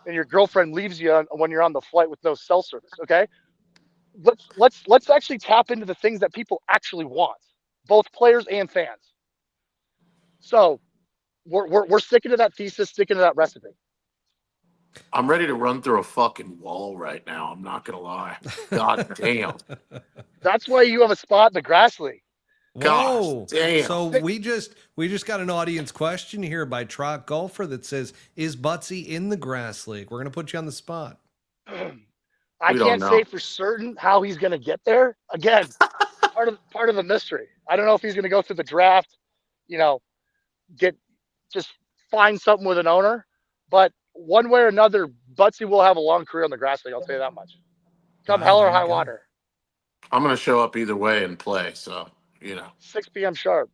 and your girlfriend leaves you when you're on the flight with no cell service. Okay, let's actually tap into the things that people actually want, both players and fans. So we're sticking to that thesis, sticking to that recipe. I'm ready to run through a fucking wall right now. I'm not gonna lie. God damn. That's why you have a spot in the grass league. Whoa. Damn. So we just got an audience question here by Trot Golfer that says, is Butsy in the grass league? We're gonna put you on the spot. I can't say for certain how he's gonna get there. Again, part of the mystery. I don't know if he's gonna go through the draft, find something with an owner, but one way or another, Butsy will have a long career on the grass league. I'll tell you that much. Come hell or high water. I'm going to show up either way and play. So, 6 p.m. sharp.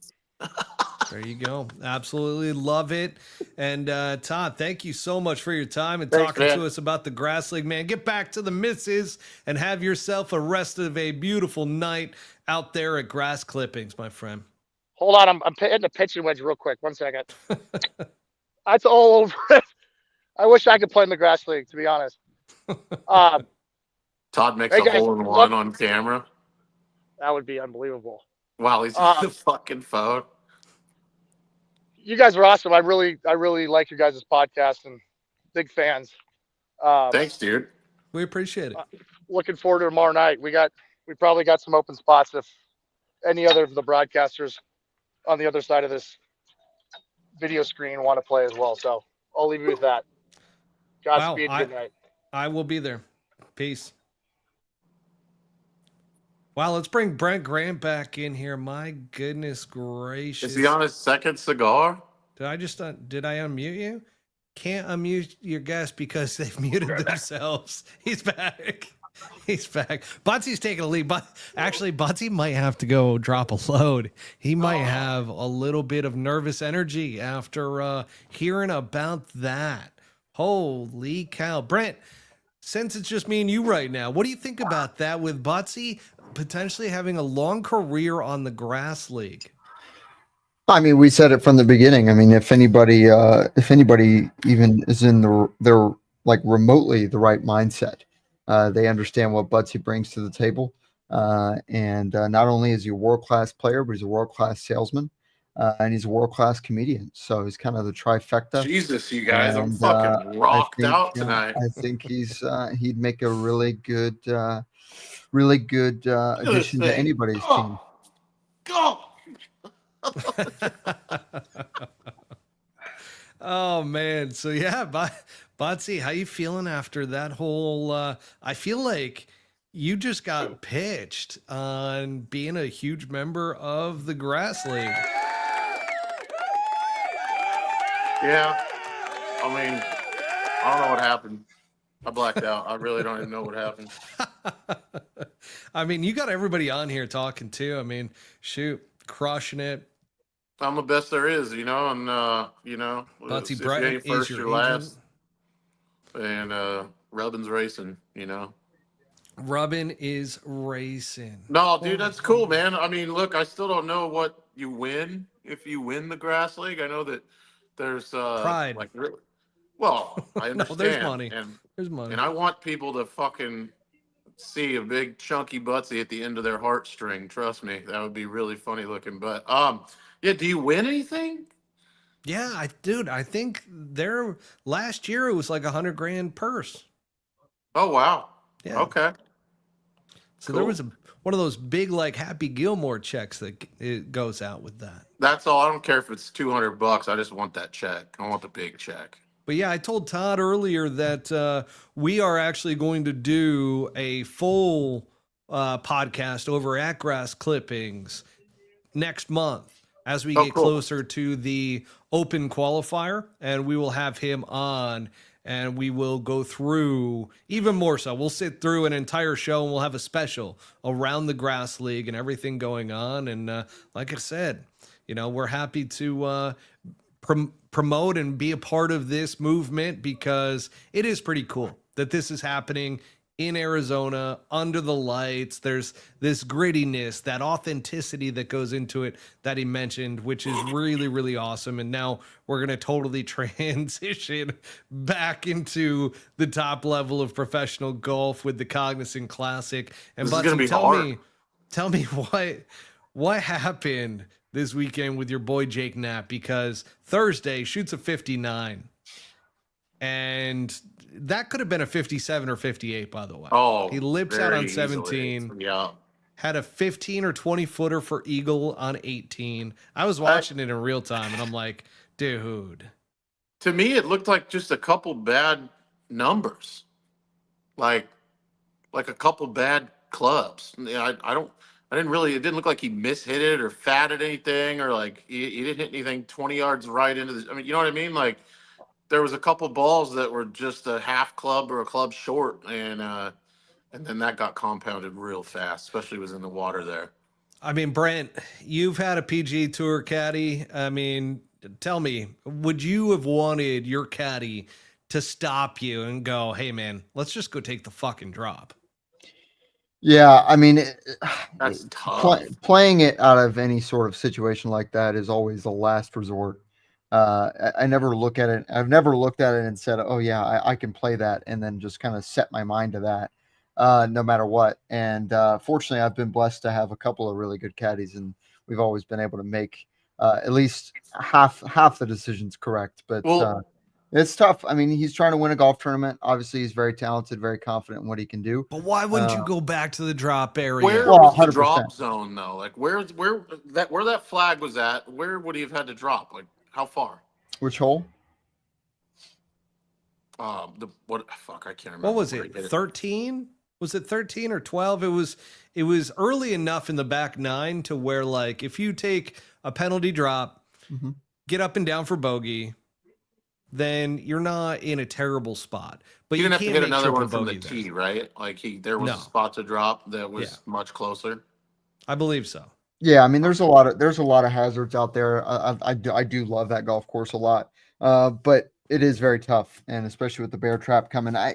There you go. Absolutely love it. And Todd, thank you so much for your time and talking to us about the grass league, man. Get back to the missus and have yourself a rest of a beautiful night out there at Grass Clippings, my friend. Hold on. I'm hitting a pitching wedge real quick. 1 second. That's all over it. I wish I could play in the grass league, to be honest. Todd makes a hole-in-one on camera. That would be unbelievable. Wow, he's on the fucking phone. You guys are awesome. I really like your guys' podcast and big fans. Thanks, dude. We appreciate it. looking forward to tomorrow night. We probably got some open spots if any other of the broadcasters on the other side of this video screen want to play as well. So I'll leave you with that. Godspeed. Good night. I will be there. Peace. Wow, let's bring Brent Grant back in here. My goodness gracious. Is he on his second cigar? Did I unmute you? Can't unmute your guest because they've muted themselves. He's back. He's back. Butsy's taking a lead, but actually Butsy might have to go drop a load. He might have a little bit of nervous energy after hearing about that. Holy cow. Brent, since it's just me and you right now, what do you think about that with Butsy potentially having a long career on the grass league? I mean, we said it from the beginning. I mean, if anybody even is in their like remotely the right mindset, they understand what Butsy brings to the table. And not only is he a world-class player, but he's a world-class salesman, and he's a world-class comedian. So he's kind of the trifecta. Jesus, you guys, I'm fucking rocked out tonight. I think he'd make a really good addition to anybody's team. Go. Oh man, so yeah, Butsy, how you feeling after that whole I feel like you just got pitched on being a huge member of the grass league. Yeah, I mean, I don't know what happened. I blacked out. I really don't even know what happened. I mean, you got everybody on here talking too. I mean, shoot, crushing it. I'm the best there is, and Butsy if Bright you ain't is first, your you're last. And Rubbin's racing, Rubbin is racing. No, dude, that's cool, man. I mean, look, I still don't know what you win if you win the grass league. I know that there's pride. Well, I understand. No, there's money. There's money. And I want people to fucking see a big chunky Butsy at the end of their heartstring. Trust me, that would be really funny looking. But yeah, do you win anything? Yeah, I think their last year it was like $100,000 purse. Oh wow. Yeah. Okay. So there was one of those big like Happy Gilmore checks that it goes out with that. That's all. I don't care if it's $200. I just want that check. I want the big check. But yeah, I told Todd earlier that we are actually going to do a full podcast over at Grass Clippings next month as we get closer to the Open qualifier, and we will have him on and we will go through even more so. We'll sit through an entire show and we'll have a special around the grass league and everything going on. And like I said, we're happy to promote and be a part of this movement because it is pretty cool that this is happening in Arizona under the lights. There's this grittiness, that authenticity that goes into it that he mentioned, which is really, really awesome. And now we're going to totally transition back into the top level of professional golf with the Cognizant Classic. And Butsy, tell me what happened this weekend with your boy Jake Knapp, because Thursday shoots a 59 and that could have been a 57 or 58, by the way. Oh, he lips out on 17. Easily. Yeah. Had a 15 or 20 footer for eagle on 18. I was watching it in real time and I'm like, dude. To me, it looked like just a couple bad numbers. Like a couple bad clubs. It didn't look like he mishit it or fatted anything or like he didn't hit anything 20 yards right into the, you know what I mean? Like there was a couple balls that were just a half club or a club short and then that got compounded real fast, especially was in the water there. I mean, Brent, you've had a PGA Tour caddy. I mean, tell me, would you have wanted your caddy to stop you and go, hey man, let's just go take the fucking drop? Yeah, I mean, that's tough. Playing it out of any sort of situation like that is always the last resort. I never look at it. I've never looked at it and said, oh yeah, I can play that. And then just kind of set my mind to that, no matter what. And fortunately I've been blessed to have a couple of really good caddies and we've always been able to make at least half the decisions correct. But It's tough. I mean, he's trying to win a golf tournament. Obviously, he's very talented, very confident in what he can do. But why wouldn't you go back to the drop area? Where Well, was the 100%. drop zone though? Like where that flag was at? Where would he have had to drop? Like how far? Which hole? What? Fuck, I can't remember. What was it? 13? Was it 13 or 12? It was early enough in the back nine to where, like, if you take a penalty drop, get up and down for bogey, then you're not in a terrible spot. But you didn't you have can't to hit make another one triple from the bogey there. tee, right? Like there was No. a spot to drop that was much closer. I believe so. Yeah, I mean, there's a lot of hazards out there. I do love that golf course a lot, but it is very tough, and especially with the bear trap coming. I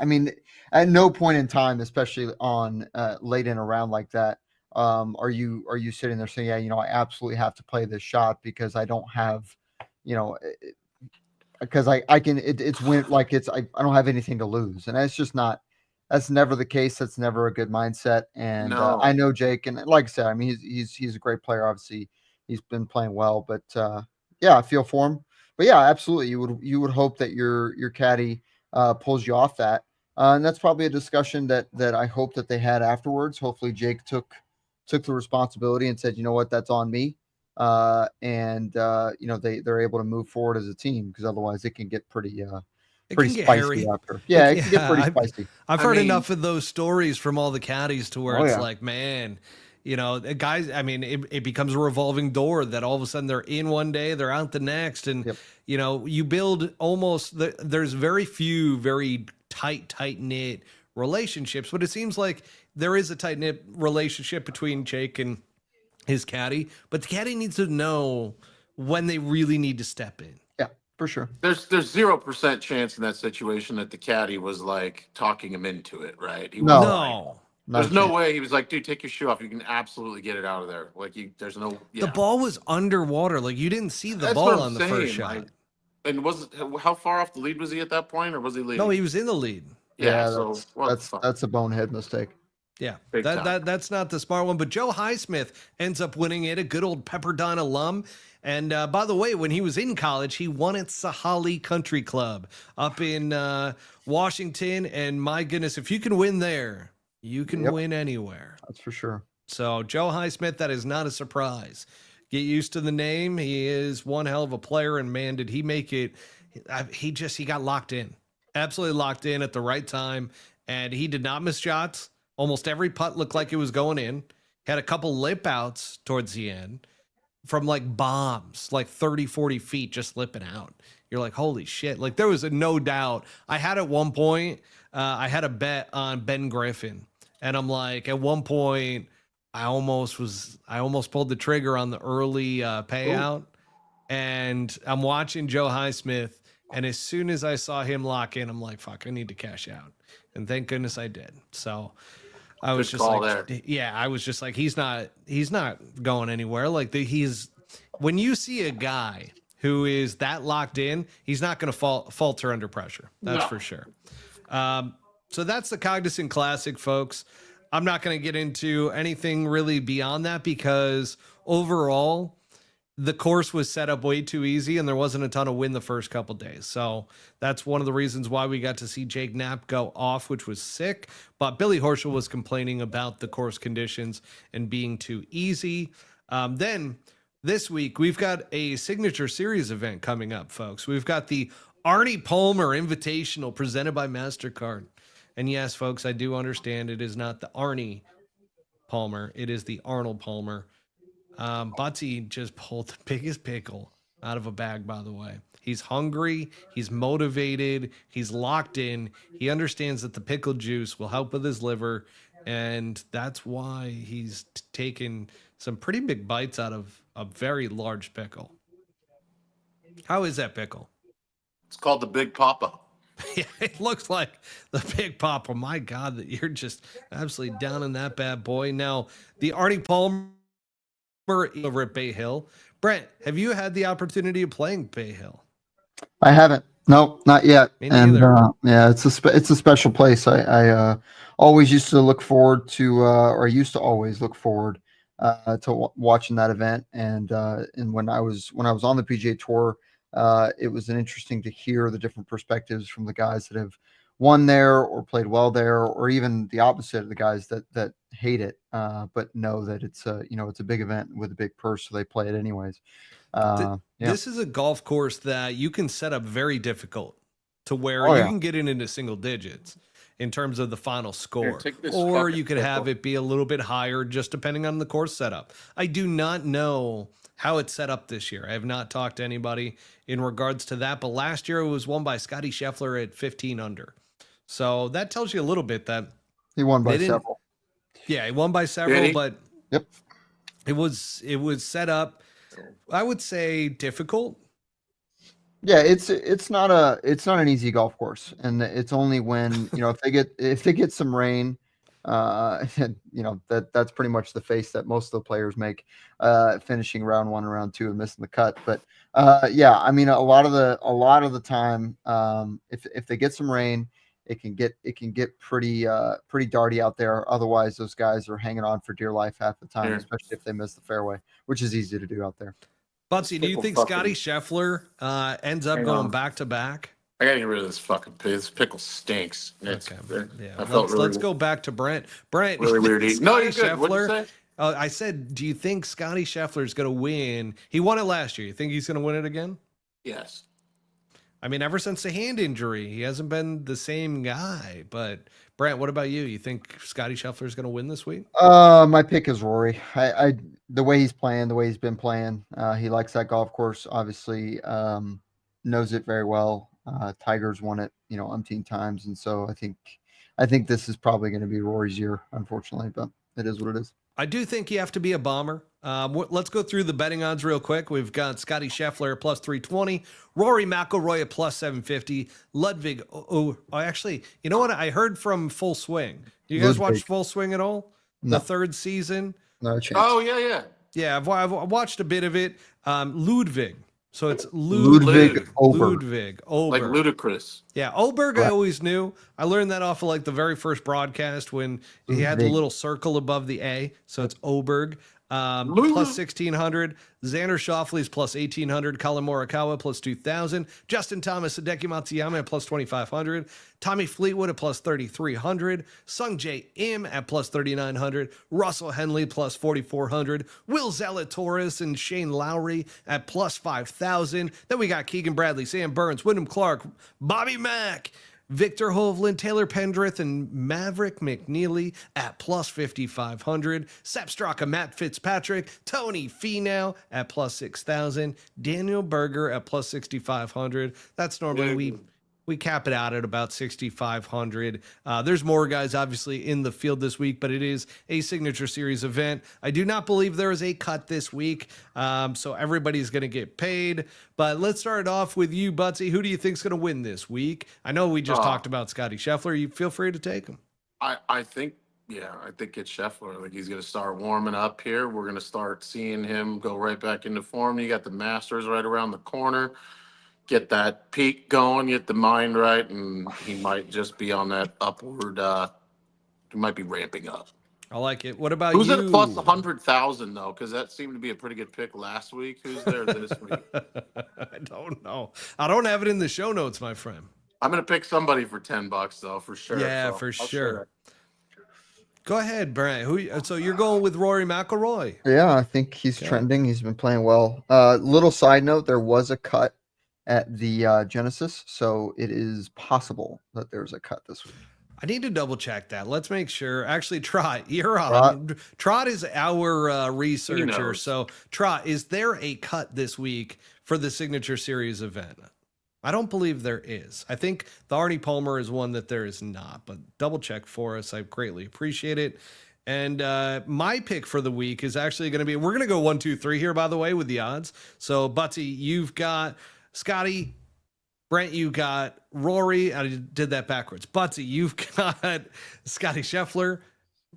mean, at no point in time, especially on late in a round like that, are you sitting there saying, yeah, I absolutely have to play this shot because I don't have, because I can. It's win like it's I don't have anything to lose, and that's just not. That's never the case. That's never a good mindset. And No. I know Jake, and like I said, I mean, he's a great player. Obviously, he's been playing well. But yeah, I feel for him. But yeah, absolutely, you would hope that your caddy pulls you off that, and that's probably a discussion that I hope that they had afterwards. Hopefully, Jake took the responsibility and said, you know what, that's on me. And they're able to move forward as a team, because otherwise it can get pretty Get spicy hairy. after. Yeah, it can get pretty spicy. I've heard enough of those stories from all the caddies to where it's like, man, guys, I mean, it becomes a revolving door that all of a sudden they're in one day, they're out the next. And, you build there's very few, very tight-knit relationships, but it seems like there is a tight-knit relationship between Jake and his caddy, but the caddy needs to know when they really need to step in. For sure. There's 0% chance in that situation that the caddy was like talking him into it, right? No. There's no way he was like, dude, take your shoe off. You can absolutely get it out of there. Like there's no. Yeah. The ball was underwater. Like you didn't see the ball on the first shot. And how far off the lead was he at that point, or was he leading? No, he was in the lead. Yeah, that's a bonehead mistake. Yeah, that's not the smart one. But Joe Highsmith ends up winning it, a good old Pepperdine alum. And by the way, when he was in college, he won at Sahali Country Club up in Washington. And my goodness, if you can win there, you can win anywhere. That's for sure. So Joe Highsmith, that is not a surprise. Get used to the name. He is one hell of a player. And man, did he make it. He got locked in. Absolutely locked in at the right time. And he did not miss shots. Almost every putt looked like it was going in. Had a couple lip outs towards the end from like bombs, like 30, 40 feet just lipping out. You're like, holy shit. Like there was no doubt. I had at one point, I had a bet on Ben Griffin. And I'm like, at one point, I almost pulled the trigger on the early payout. Ooh. And I'm watching Joe Highsmith. And as soon as I saw him lock in, I'm like, fuck, I need to cash out. And thank goodness I did. So I was just like, I was just like, he's not going anywhere. Like when you see a guy who is that locked in, he's not going to falter under pressure. That's for sure. So that's the Cognizant Classic, folks. I'm not going to get into anything really beyond that because overall, the course was set up way too easy and there wasn't a ton of wind the first couple days. So that's one of the reasons why we got to see Jake Knapp go off, which was sick. But Billy Horschel was complaining about the course conditions and being too easy. Then this week, we've got a signature series event coming up, folks. We've got the Arnie Palmer Invitational presented by MasterCard. And yes, folks, I do understand it is not the Arnie Palmer. It is the Arnold Palmer. Butsy just pulled the biggest pickle out of a bag, by the way. He's hungry. He's motivated. He's locked in. He understands that the pickle juice will help with his liver. And that's why he's taken some pretty big bites out of a very large pickle. How is that pickle? It's called the Big Papa. Yeah, it looks like the Big Papa. My God, that you're just absolutely down in that bad boy. Now, the Arnie Palmer over at Bay Hill. Brent, have you had the opportunity of playing Bay Hill? I haven't. Nope, not yet. Me neither. And yeah, it's a special place. I always used to look forward to, or used to always look forward to watching that event. And when I was on the PGA Tour, it was interesting to hear the different perspectives from the guys that have won there or played well there, or even the opposite of the guys that hate it, but know that it's a big event with a big purse, so they play it anyways. This is a golf course that you can set up very difficult to where you can get it into single digits in terms of the final score, or you could have it be a little bit higher just depending on the course setup. I do not know how it's set up this year. I have not talked to anybody in regards to that, but last year it was won by Scotty Scheffler at 15 under. So that tells you a little bit that he won by several. Yeah, he won by several, but yep, it was set up, I would say, difficult. Yeah, it's not an easy golf course, and it's only when if they get some rain, that's pretty much the face that most of the players make, finishing round 1 and round 2 and missing the cut. But I mean, a lot of the time, if they get some rain, it can get pretty darty out there. Otherwise, those guys are hanging on for dear life half the time, especially if they miss the fairway, which is easy to do out there. Butsy, do you think Scotty Scheffler ends up going back to back? I gotta get rid of this fucking pickle. This pickle stinks. Okay. Yeah. Let's go back to Brent. Brent, really weird. No, you're good. What'd you say? I said, do you think Scotty Scheffler is going to win? He won it last year. You think he's going to win it again? Yes. I mean, ever since the hand injury, he hasn't been the same guy. But Brent, what about you? You think Scotty Scheffler is going to win this week? My pick is Rory. The way he's playing, the way he's been playing, he likes that golf course. Obviously, knows it very well. Tiger's won it, umpteen times, and so I think this is probably going to be Rory's year, unfortunately. But it is what it is. I do think you have to be a bomber. Let's go through the betting odds real quick. We've got Scotty Scheffler at plus 320, Rory McIlroy at plus 750, Ludwig. Actually, you know what? I heard from Full Swing. Do you guys watch Full Swing at all? No. The third season? No chance. Oh, yeah. Yeah, I've watched a bit of it. Ludwig. So it's Ludwig Oberg. Ludwig Oberg. Like ludicrous. Yeah, Oberg I always knew. I learned that off of like the very first broadcast when he had the little circle above the A. So it's Oberg. Plus 1,600. Xander Schauffele's plus 1,800. Colin Morikawa plus 2,000. Justin Thomas, Hideki Matsuyama at plus 2,500. Tommy Fleetwood at plus 3,300. Sung Jae Im at plus 3,900. Russell Henley plus 4,400. Will Zalatoris and Shane Lowry at plus 5,000. Then we got Keegan Bradley, Sam Burns, Wyndham Clark, Bobby Mack, Victor Hovland, Taylor Pendrith, and Maverick McNeely at plus 5,500. Sepp Straka, Matt Fitzpatrick, Tony Finau at plus 6,000. Daniel Berger at plus 6,500. That's normally we cap it out at about 6,500. There's more guys obviously in the field this week, but it is a signature series event. I do not believe there is a cut this week, so everybody's going to get paid. But let's start off with you, Butsy. Who do you think is going to win this week? I know we just talked about Scotty Scheffler. You feel free to take him. I think it's Scheffler. Like he's going to start warming up here. We're going to start seeing him go right back into form. You got the Masters right around the corner. Get that peak going, get the mind right, and he might just be on that upward. He might be ramping up. I like it. What about you? Who's at plus 100,000 though? Because that seemed to be a pretty good pick last week. Who's there this week? I don't know. I don't have it in the show notes, my friend. I'm gonna pick somebody for $10 though, for sure. Yeah, for sure. Go ahead, Brian. So you're going with Rory McIlroy? Yeah, I think he's trending. He's been playing well. Little side note: there was a cut at the Genesis, so it is possible that there's a cut this week. I need to double check that. Let's make sure. Actually, Trot, you're on. Trot is our researcher. So, Trot, is there a cut this week for the Signature Series event? I don't believe there is. I think the Arnie Palmer is one that there is not, but double check for us. I greatly appreciate it. And my pick for the week is actually going to be, we're going to go 1, 2, 3 here, by the way, with the odds. So, Butsy, you've got Scotty. Brent, you got Rory. I did that backwards. Butsy, you've got Scotty Scheffler.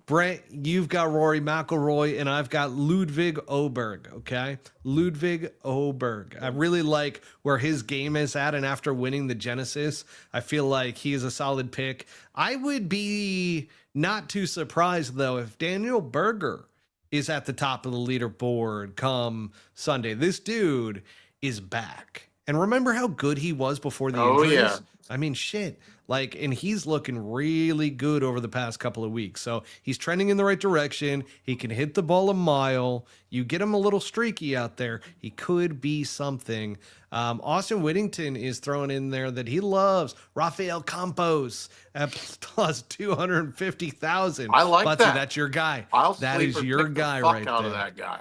Brent, you've got Rory McIlroy, and I've got Ludwig Oberg. Okay, Ludwig Oberg. I really like where his game is at, and after winning the Genesis, I feel like he is a solid pick. I would be not too surprised though if Daniel Berger is at the top of the leaderboard come Sunday. This dude is back. And remember how good he was before the Oh, injuries? yeah. I mean, shit. Like, and he's looking really good over the past couple of weeks. So he's trending in the right direction. He can hit the ball a mile. You get him a little streaky out there, he could be something. Austin Whittington is throwing in there that he loves Rafael Campos at plus 250,000. I like Butsy, that. that's your guy. I'll That sleep is or your pick guy the fuck right out there. of that guy.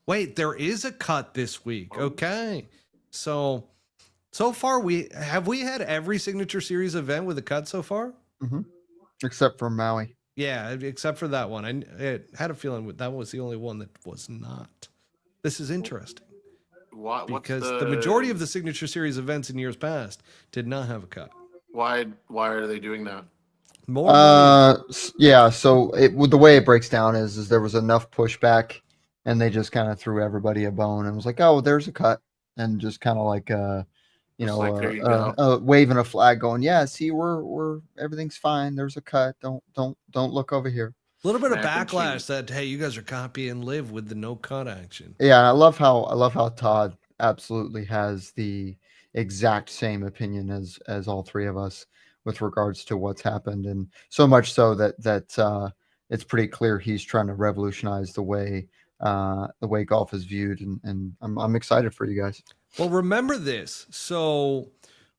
Wait, there is a cut this week. Okay. So far we had every signature series event with a cut so far? Mm-hmm. Except for Maui. Yeah, except for that one. I had a feeling that was the only one that was not. This is interesting. Because the majority of the signature series events in years past did not have a cut. Why are they doing that? More money. Yeah, so the way it breaks down is there was enough pushback and they just kind of threw everybody a bone and was like, "Oh, there's a cut." And just kind of like There you go. waving a flag going, "Yeah, see, we're everything's fine. There's a cut. Don't look over here." A little bit of Mac and backlash cheese. that, hey, you guys are copying Live with the no cut action. Yeah, I love how Todd absolutely has the exact same opinion as all three of us with regards to what's happened, and so much so that it's pretty clear he's trying to revolutionize the way golf is viewed, and I'm excited for you guys. Well, remember this. So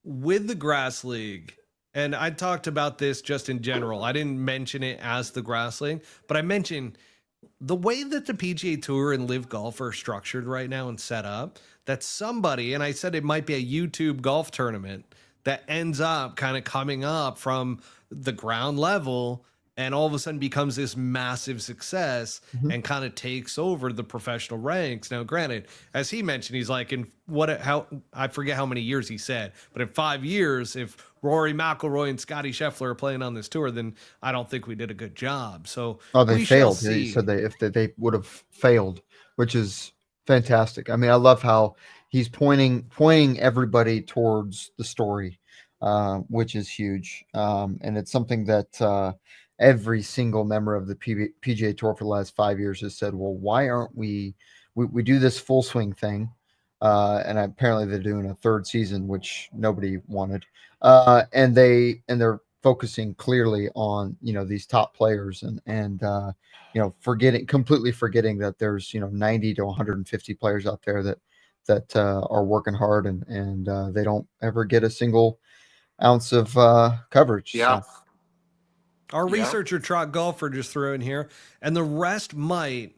with the Grass League, and I talked about this just in general. I didn't mention it as the Grass League, but I mentioned the way that the PGA Tour and Live Golf are structured right now and set up, that somebody, and I said it might be a YouTube golf tournament that ends up kind of coming up from the ground level and all of a sudden becomes this massive success and kind of takes over the professional ranks. Now, granted, as he mentioned, he's like, I forget how many years he said, but in 5 years, if Rory McIlroy and Scotty Scheffler are playing on this tour, then I don't think we did a good job. So They we shall failed. He see. said if they would have failed, which is fantastic. I mean, I love how he's pointing everybody towards the story, which is huge. And it's something that every single member of the PGA Tour for the last 5 years has said, well, why aren't we do this full swing thing? And apparently they're doing a third season, which nobody wanted. And they're focusing clearly on, these top players and completely forgetting that there's, 90 to 150 players out there that are working hard and they don't ever get a single ounce of coverage. Yeah. So. Our researcher Trot Golfer just threw in here, and the rest might.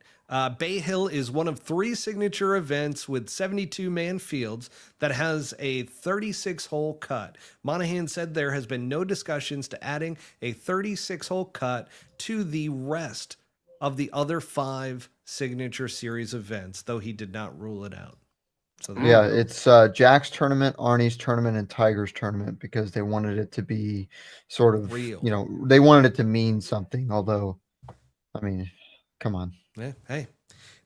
Bay Hill is one of 3 signature events with 72-man fields that has a 36-hole cut. Monahan said there has been no discussions to adding a 36-hole cut to the rest of the other 5 signature series events, though he did not rule it out. So yeah, it's Jack's tournament, Arnie's tournament, and Tiger's tournament because they wanted it to be sort of real. They wanted it to mean something. Although, I mean, come on. Yeah, hey,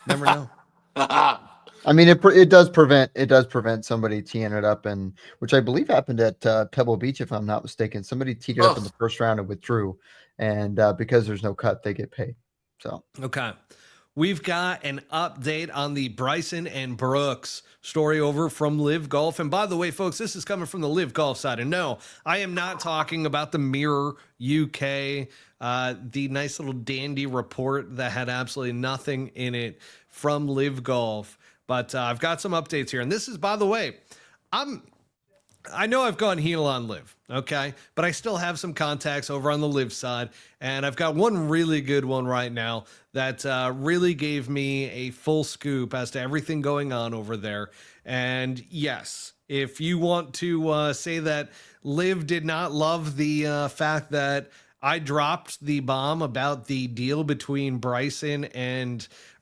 never know. I mean, it does prevent somebody teeing it up, and which I believe happened at Pebble Beach, if I'm not mistaken. Somebody teed it up in the first round and withdrew, and because there's no cut, they get paid. So okay. We've got an update on the Bryson and Brooks story over from Live Golf. And by the way, folks, this is coming from the Live Golf side. And no, I am not talking about the Mirror UK, the nice little dandy report that had absolutely nothing in it from Live Golf. But I've got some updates here. And this is, by the way, I know I've gone heel on Live, okay? But I still have some contacts over on the Live side. And I've got one really good one right now that really gave me a full scoop as to everything going on over there. And yes, if you want to say that Liv did not love the fact that I dropped the bomb about the deal between Bryson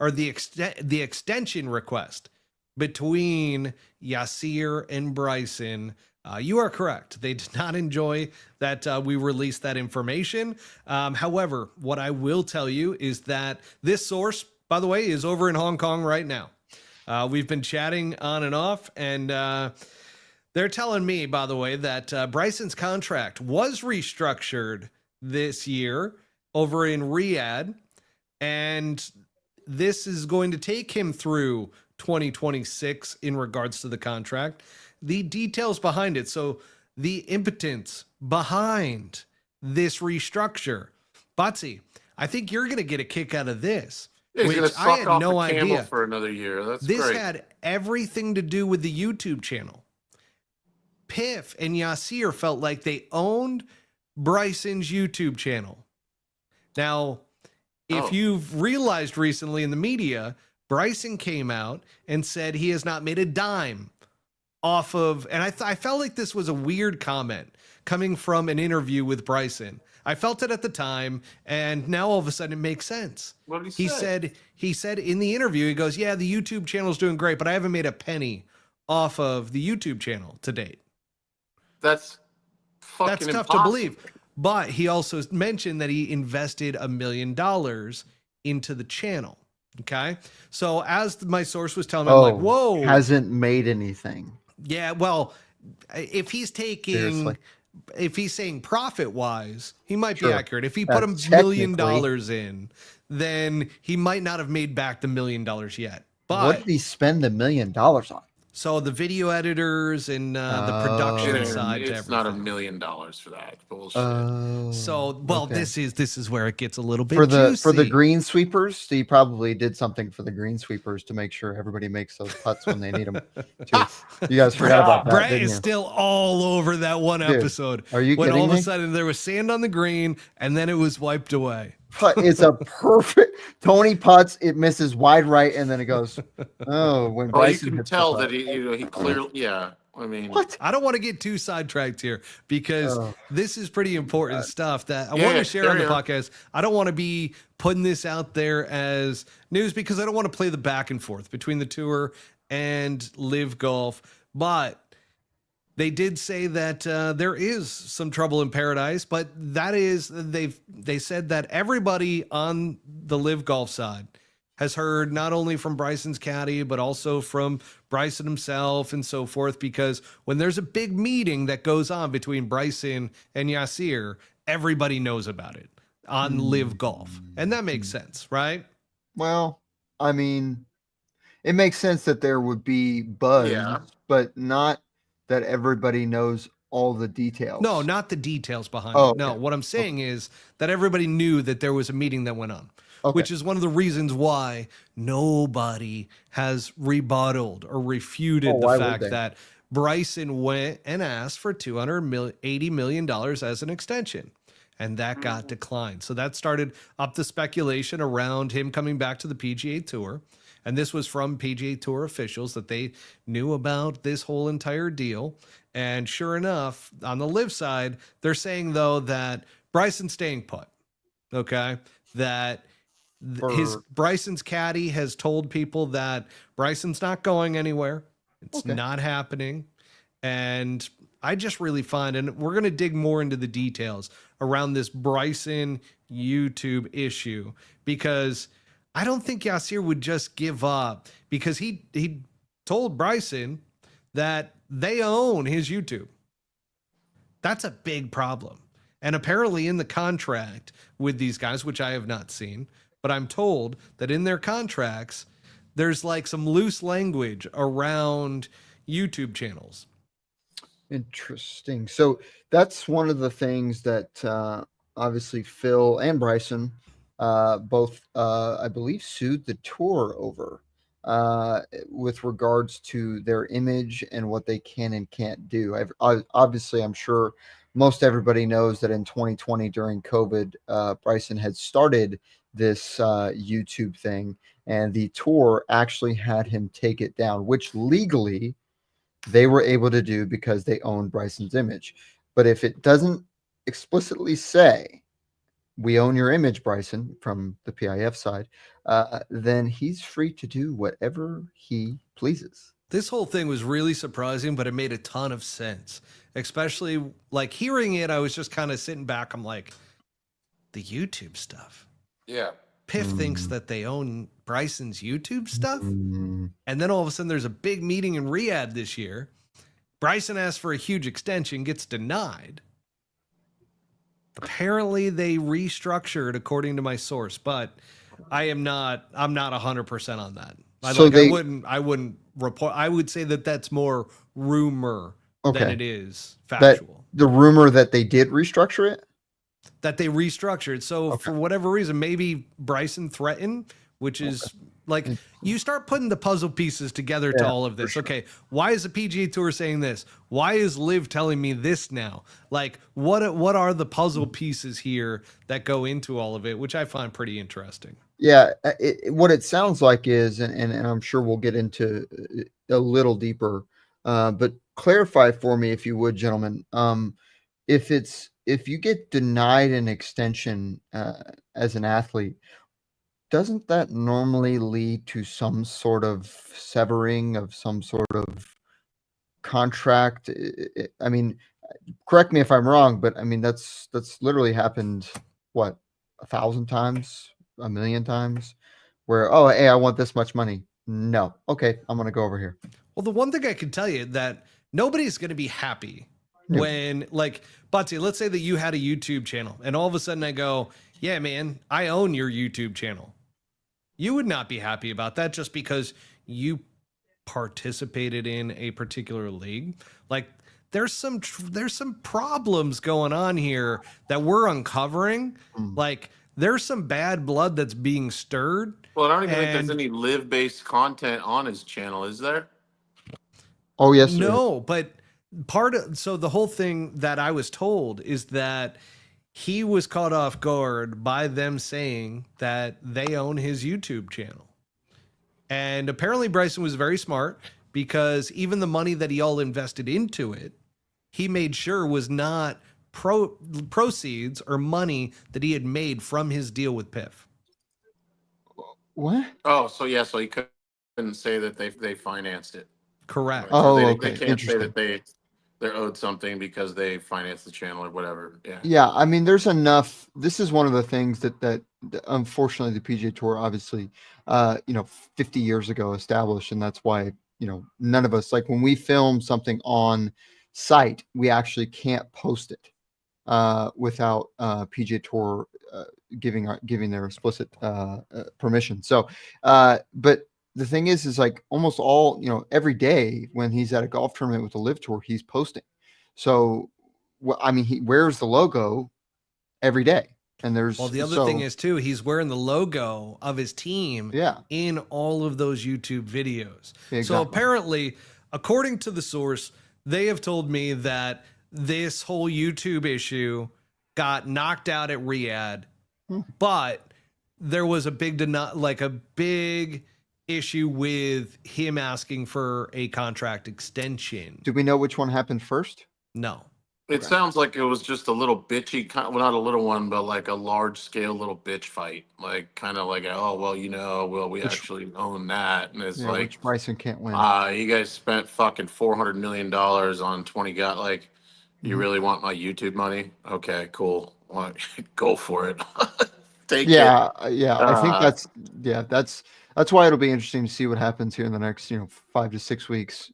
or the extension request between Yasir and Bryson, you are correct. They did not enjoy that we released that information. However, what I will tell you is that this source, by the way, is over in Hong Kong right now. We've been chatting on and off, and they're telling me, by the way, that Bryson's contract was restructured this year over in Riyadh, and this is going to take him through 2026 in regards to the contract. the details behind it. So the impotence behind this restructure. Butsy, I think you're going to get a kick out of this, He's going which to I suck had off no a camel idea. for another year. That's This great. had everything to do with the YouTube channel. Piff and Yasir felt like they owned Bryson's YouTube channel. Now, if you've realized recently in the media, Bryson came out and said he has not made a dime off of, and I felt like this was a weird comment coming from an interview with Bryson. I felt it at the time, and now all of a sudden it makes sense. What did he say? He said in the interview, he goes, yeah, the YouTube channel is doing great, but I haven't made a penny off of the YouTube channel to date. That's fucking That's tough impossible. to believe. But he also mentioned that he invested $1 million into the channel. Okay. So as my source was telling me, I'm like, whoa. Hasn't made anything. Yeah. Well, if he's taking, Seriously. if he's saying profit wise, he might Sure. be accurate. If he put $1 million in, then he might not have made back the $1 million yet. But What did he spend $1 million on? so the video editors and the production side, to It's not $1 everything. million for that bullshit. So, well, okay. this is where it gets a little bit for the juicy. green sweepers. He probably did something for the green sweepers to make sure everybody makes those putts when they need them. Too. You guys forgot about that, Brett didn't is you? still all over that one Dude, episode. are you when kidding all of me? a sudden there was sand on the green and then it was wiped away. It's a perfect Tony putts. It misses wide right, and then it goes. Oh, when You Bryson can hits the tell putt. that he clearly, yeah. I mean, What? I don't want to get too sidetracked here because this is pretty important stuff that I Yeah, want to share on the carry on. podcast. I don't want to be putting this out there as news because I don't want to play the back and forth between the tour and Live Golf. But they did say that there is some trouble in paradise, but that is they said that everybody on the Live Golf side has heard not only from Bryson's caddy, but also from Bryson himself and so forth, because when there's a big meeting that goes on between Bryson and Yasir, everybody knows about it on Live Golf. And that makes sense, right? Well, I mean, it makes sense that there would be buzz, Yeah. but not that everybody knows all the details. No, not the details behind Oh, it. No, okay. what I'm saying is that everybody knew that there was a meeting that went on. Okay. Which is one of the reasons why nobody has rebutted or refuted Oh, the why would fact they? that Bryson went and asked for $280 million as an extension, and that got declined. So that started up the speculation around him coming back to the PGA Tour. And this was from PGA Tour officials that they knew about this whole entire deal. And sure enough, on the Live side, they're saying, though, that Bryson's staying put. Okay. That Bryson's caddy has told people that Bryson's not going anywhere. It's not happening. And I just really find, and we're going to dig more into the details around this Bryson YouTube issue, because I don't think Yasir would just give up, because he told Bryson that they own his YouTube. That's a big problem. And apparently in the contract with these guys, which I have not seen, but I'm told that in their contracts, there's like some loose language around YouTube channels. Interesting. So that's one of the things that obviously Phil and Bryson both, I believe, sued the tour over with regards to their image and what they can and can't do. Obviously, I'm sure most everybody knows that in 2020 during COVID, Bryson had started this YouTube thing, and the tour actually had him take it down, which legally they were able to do because they own Bryson's image. But if it doesn't explicitly say, we own your image, Bryson, from the PIF side, then he's free to do whatever he pleases. This whole thing was really surprising, but it made a ton of sense. Especially like hearing it, I was just kind of sitting back. I'm like, the YouTube stuff. yeah. Piff thinks that they own Bryson's YouTube stuff. Mm. And then all of a sudden there's a big meeting in Riyadh this year. Bryson asks for a huge extension, gets denied. Apparently they restructured according to my source, but I'm not 100% on that. So I wouldn't report. I would say that that's more rumor than okay, it is that factual. the rumor that they did restructure it. That they restructured. So Okay. for whatever reason, maybe Bryson threatened, which is like you start putting the puzzle pieces together to Yeah, all of for this. sure. Okay, why is the PGA Tour saying this? Why is Liv telling me this now? Like, what are the puzzle pieces here that go into all of it, which I find pretty interesting. Yeah, what it sounds like is, and I'm sure we'll get into a little deeper, but clarify for me if you would, gentlemen. If you get denied an extension as an athlete, doesn't that normally lead to some sort of severing of some sort of contract? I mean, correct me if I'm wrong, but I mean that's literally happened what 1,000 times, 1,000,000 times, where oh hey I want this much money. No, okay, I'm gonna go over here. Well, the one thing I can tell you that nobody's going to be happy No. when, like, Butsy, let's say that you had a YouTube channel and all of a sudden I go, yeah, man, I own your YouTube channel. You would not be happy about that just because you participated in a particular league. Like, there's some problems going on here that we're uncovering. Like, there's some bad blood that's being stirred. Well, I don't even think there's any live-based content on his channel, is there? Oh yes, there is. No, but so the whole thing that I was told is that he was caught off guard by them saying that they own his YouTube channel. And apparently Bryson was very smart because even the money that he all invested into it, he made sure was not proceeds or money that he had made from his deal with Piff. What? Oh, so yeah, so he couldn't say that they financed it. Correct. Oh, they okay. can't say Interesting. that they're owed something because they financed the channel or whatever. Yeah. Yeah, I mean, there's enough. This is one of the things that unfortunately the PGA Tour obviously, 50 years ago established, and that's why none of us, like when we film something on site, we actually can't post it without PGA Tour giving their explicit permission. So, but the thing is like almost all every day when he's at a golf tournament with the Live Tour, he's posting. So, I mean, he wears the logo every day, and there's the other thing is too, he's wearing the logo of his team in all of those YouTube videos. Exactly. So apparently, according to the source, they have told me that this whole YouTube issue got knocked out at Riyadh, but there was a big issue with him asking for a contract extension. Do we know which one happened first? No. It sounds like it was just a little bitchy, well, not a little one, but like a large scale little bitch fight. Like kind of like, we actually own that. And it's like, which Bryson can't win. You guys spent fucking $400 million on 20 guys. Like, you really want my YouTube money? Okay, cool. Go for it. Take it. Yeah. I think that's why it'll be interesting to see what happens here in the next 5 to 6 weeks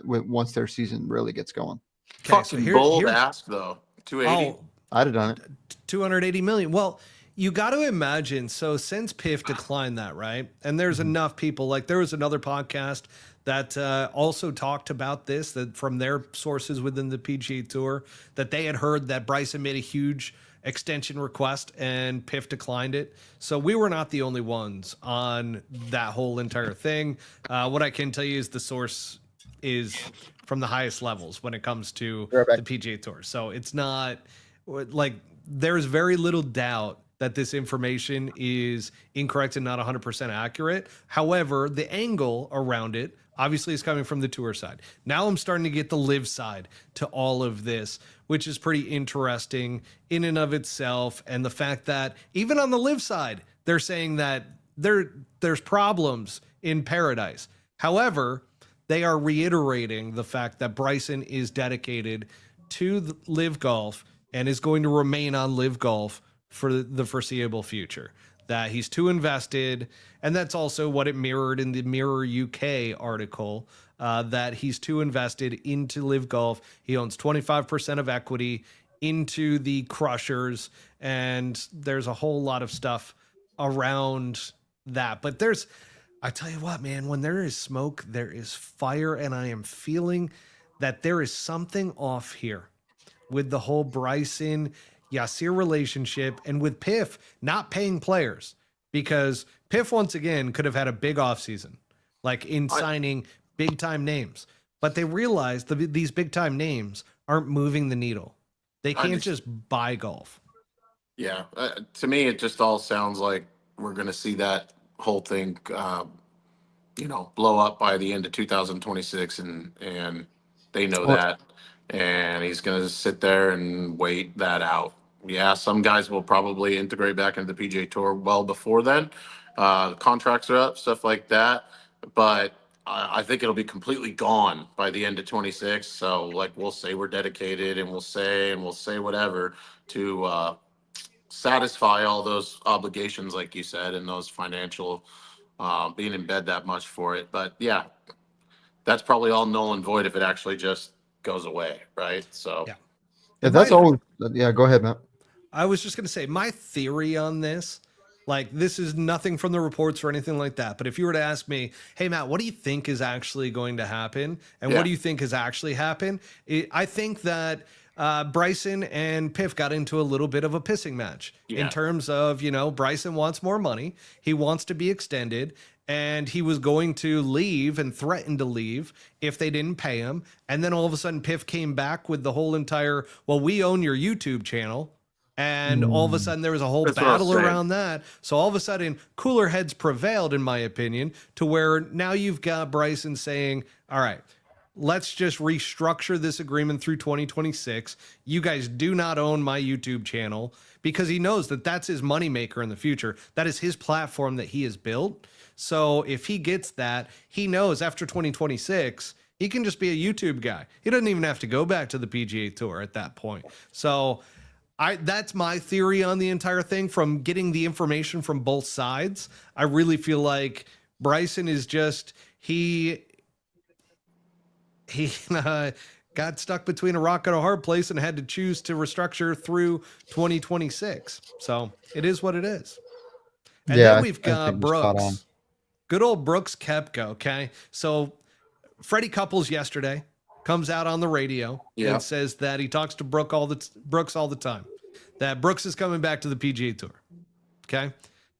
once their season really gets going. Okay, fucking bold ask though. 280. I'd have done it. 280 million. Well, you got to imagine. So since Piff declined that, right? And there's enough people. Like there was another podcast that also talked about this, that from their sources within the PGA Tour, that they had heard that Bryson made a huge extension request and Piff declined it. So we were not the only ones on that whole entire thing. What I can tell you is the source is from the highest levels when it comes to the PGA Tour. So it's not like there's very little doubt that this information is incorrect and not 100% accurate. However, the angle around it obviously is coming from the tour side. Now I'm starting to get the live side to all of this, which is pretty interesting in and of itself. And the fact that even on the live side, they're saying that there's problems in paradise. However, they are reiterating the fact that Bryson is dedicated to live golf and is going to remain on live golf for the foreseeable future, that he's too invested. And that's also what it mirrored in the Mirror UK article, that he's too invested into live golf. He owns 25% of equity into the Crushers. And there's a whole lot of stuff around that. But I tell you what, man, when there is smoke, there is fire. And I am feeling that there is something off here with the whole Bryson Yasir relationship and with Piff not paying players, because Piff once again could have had a big offseason, like in signing big time names. But they realized that these big time names aren't moving the needle. They can't just buy golf. Yeah. To me, it just all sounds like we're going to see that whole thing, blow up by the end of 2026. And they know that. And he's going to sit there and wait that out. Yeah, some guys will probably integrate back into the PGA Tour well before then. The contracts are up, stuff like that. But I think it'll be completely gone by the end of 26. So, like, we'll say we're dedicated, and we'll say whatever to satisfy all those obligations, like you said, and those financial being in bed that much for it. But yeah, that's probably all null and void if it actually just goes away, right? So yeah, that's all. Yeah, go ahead, Matt. I was just going to say my theory on this, like, this is nothing from the reports or anything like that. But if you were to ask me, hey, Matt, what do you think is actually going to happen? And what do you think has actually happened? I think that Bryson and Piff got into a little bit of a pissing match in terms of, Bryson wants more money. He wants to be extended. And he was going to leave and threatened to leave if they didn't pay him. And then all of a sudden, Piff came back with the whole entire, well, we own your YouTube channel. And all of a sudden, there was a whole battle around that. So all of a sudden, cooler heads prevailed, in my opinion, to where now you've got Bryson saying, all right, let's just restructure this agreement through 2026. You guys do not own my YouTube channel, because he knows that that's his moneymaker in the future. That is his platform that he has built. So if he gets that, he knows after 2026, he can just be a YouTube guy. He doesn't even have to go back to the PGA Tour at that point. So that's my theory on the entire thing, from getting the information from both sides. I really feel like Bryson is just, he got stuck between a rock and a hard place and had to choose to restructure through 2026. So it is what it is. And then we've got Brooks. Good old Brooks Koepka, okay? So Freddie Couples yesterday comes out on the radio and says that he talks to Brooks all the time, that Brooks is coming back to the PGA Tour, okay?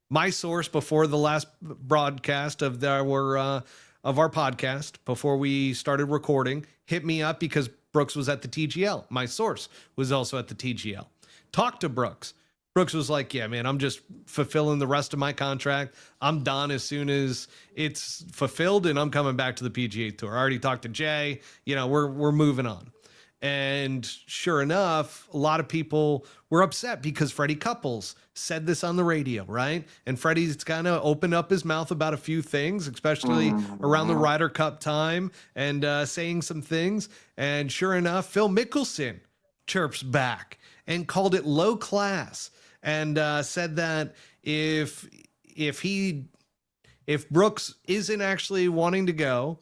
My source before the last broadcast of our podcast, before we started recording, hit me up because Brooks was at the TGL. My source was also at the TGL. Talked to Brooks. Brooks was like, yeah, man, I'm just fulfilling the rest of my contract. I'm done as soon as it's fulfilled, and I'm coming back to the PGA Tour. I already talked to Jay. We're moving on. And sure enough, a lot of people were upset because Freddie Couples said this on the radio, right? And Freddie's kind of opened up his mouth about a few things, especially around the Ryder Cup time, and saying some things. And sure enough, Phil Mickelson chirps back and called it low class. And said that if Brooks isn't actually wanting to go,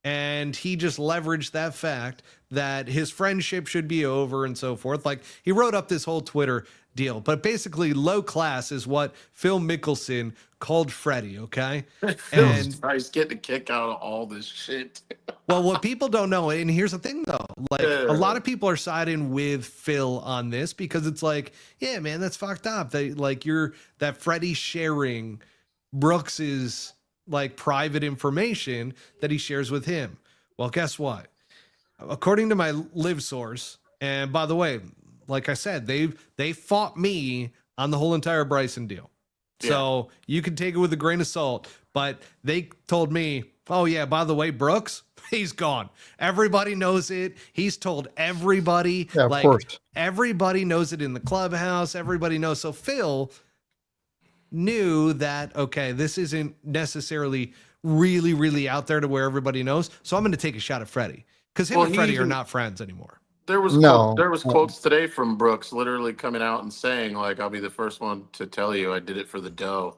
and he just leveraged that fact that his friendship should be over and so forth. Like, he wrote up this whole Twitter deal, but basically low class is what Phil Mickelson called Freddie. Okay. And he's getting a kick out of all this shit. Well, what people don't know, and here's the thing though, like, a lot of people are siding with Phil on this because it's like, yeah, man, that's fucked up. That Freddie sharing Brooks's like private information that he shares with him. Well, guess what? According to my live source, and by the way, like I said, they fought me on the whole entire Bryson deal. So you can take it with a grain of salt, but they told me, oh yeah, by the way, Brooks, he's gone. Everybody knows it. He's told everybody. Yeah, of course. Everybody knows it in the clubhouse. Everybody knows. So Phil knew that, okay, this isn't necessarily really, really out there to where everybody knows. So I'm going to take a shot at Freddie, because him and Freddie are not friends anymore. There was quotes today from Brooks literally coming out and saying, like, I'll be the first one to tell you I did it for the dough.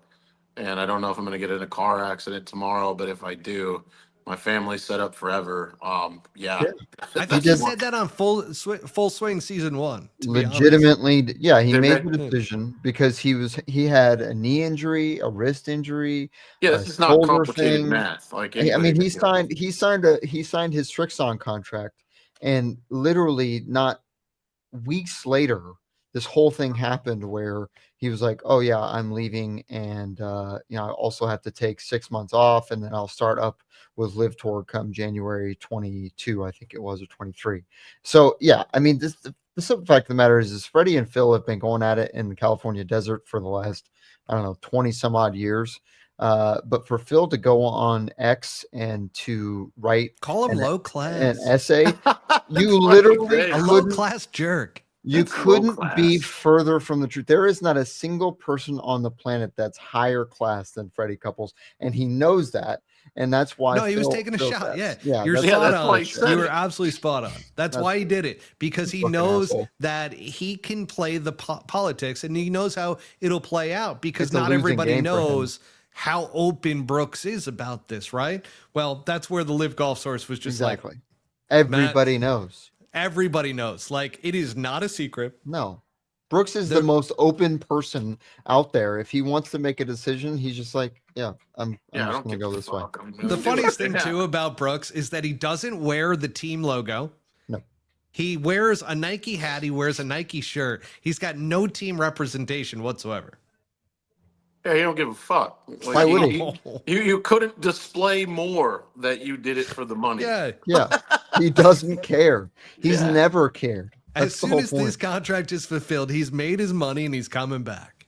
And I don't know if I'm going to get in a car accident tomorrow, but if I do, My family's set up forever. Yeah. Yeah. I That's thought he did- said that on full swing season 1. To be honest. Legitimately, yeah, he Did made they? the decision because he had a knee injury, a wrist injury, Yeah, a this is not shoulder complicated thing. math. Like I anybody mean, could he do it. signed his Strixon contract, and literally not weeks later, this whole thing happened where he was like, "Oh yeah, I'm leaving, and I also have to take 6 months off, and then I'll start up with Live Tour come January 22, I think it was, or 23." So yeah, I mean, the simple fact of the matter is Freddie and Phil have been going at it in the California desert for the last, I don't know, 20 some odd years. But for Phil to go on X and to write Call him an, low an class. essay, That's you fucking literally great. A low couldn't class jerk. you That's low couldn't be class. further from the truth. There is not a single person on the planet that's higher class than Freddie Couples, and he knows that, and that's why. No, he was Phil- taking a Phil shot. says. Yeah, you're that's- spot that's why on. he said You were it. absolutely spot on. That's That's why he did it, because he fucking knows asshole. that he can play the politics, and he knows how it'll play out, because It's a not losing everybody game for him. knows how open Brooks is about this, right? Well, that's where the Live Golf Source was just like, Exactly. Everybody knows. everybody knows. Like, it is not a secret. No, Brooks is the There- most open person out there. If he wants to make a decision, he's just like, yeah, I'm Yeah, I just don't gonna give go a this way. fuck. I'm The gonna do funniest it. thing Yeah. too about Brooks is that he doesn't wear the team logo. No. He wears a Nike hat. He wears a Nike shirt. He's got no team representation whatsoever. Yeah, he don't give a fuck. Like, Why would he? You couldn't display more that you did it for the money. Yeah. Yeah, he doesn't care. He's Yeah. never cared. As That's the soon whole as point. this contract is fulfilled, he's made his money and he's coming back.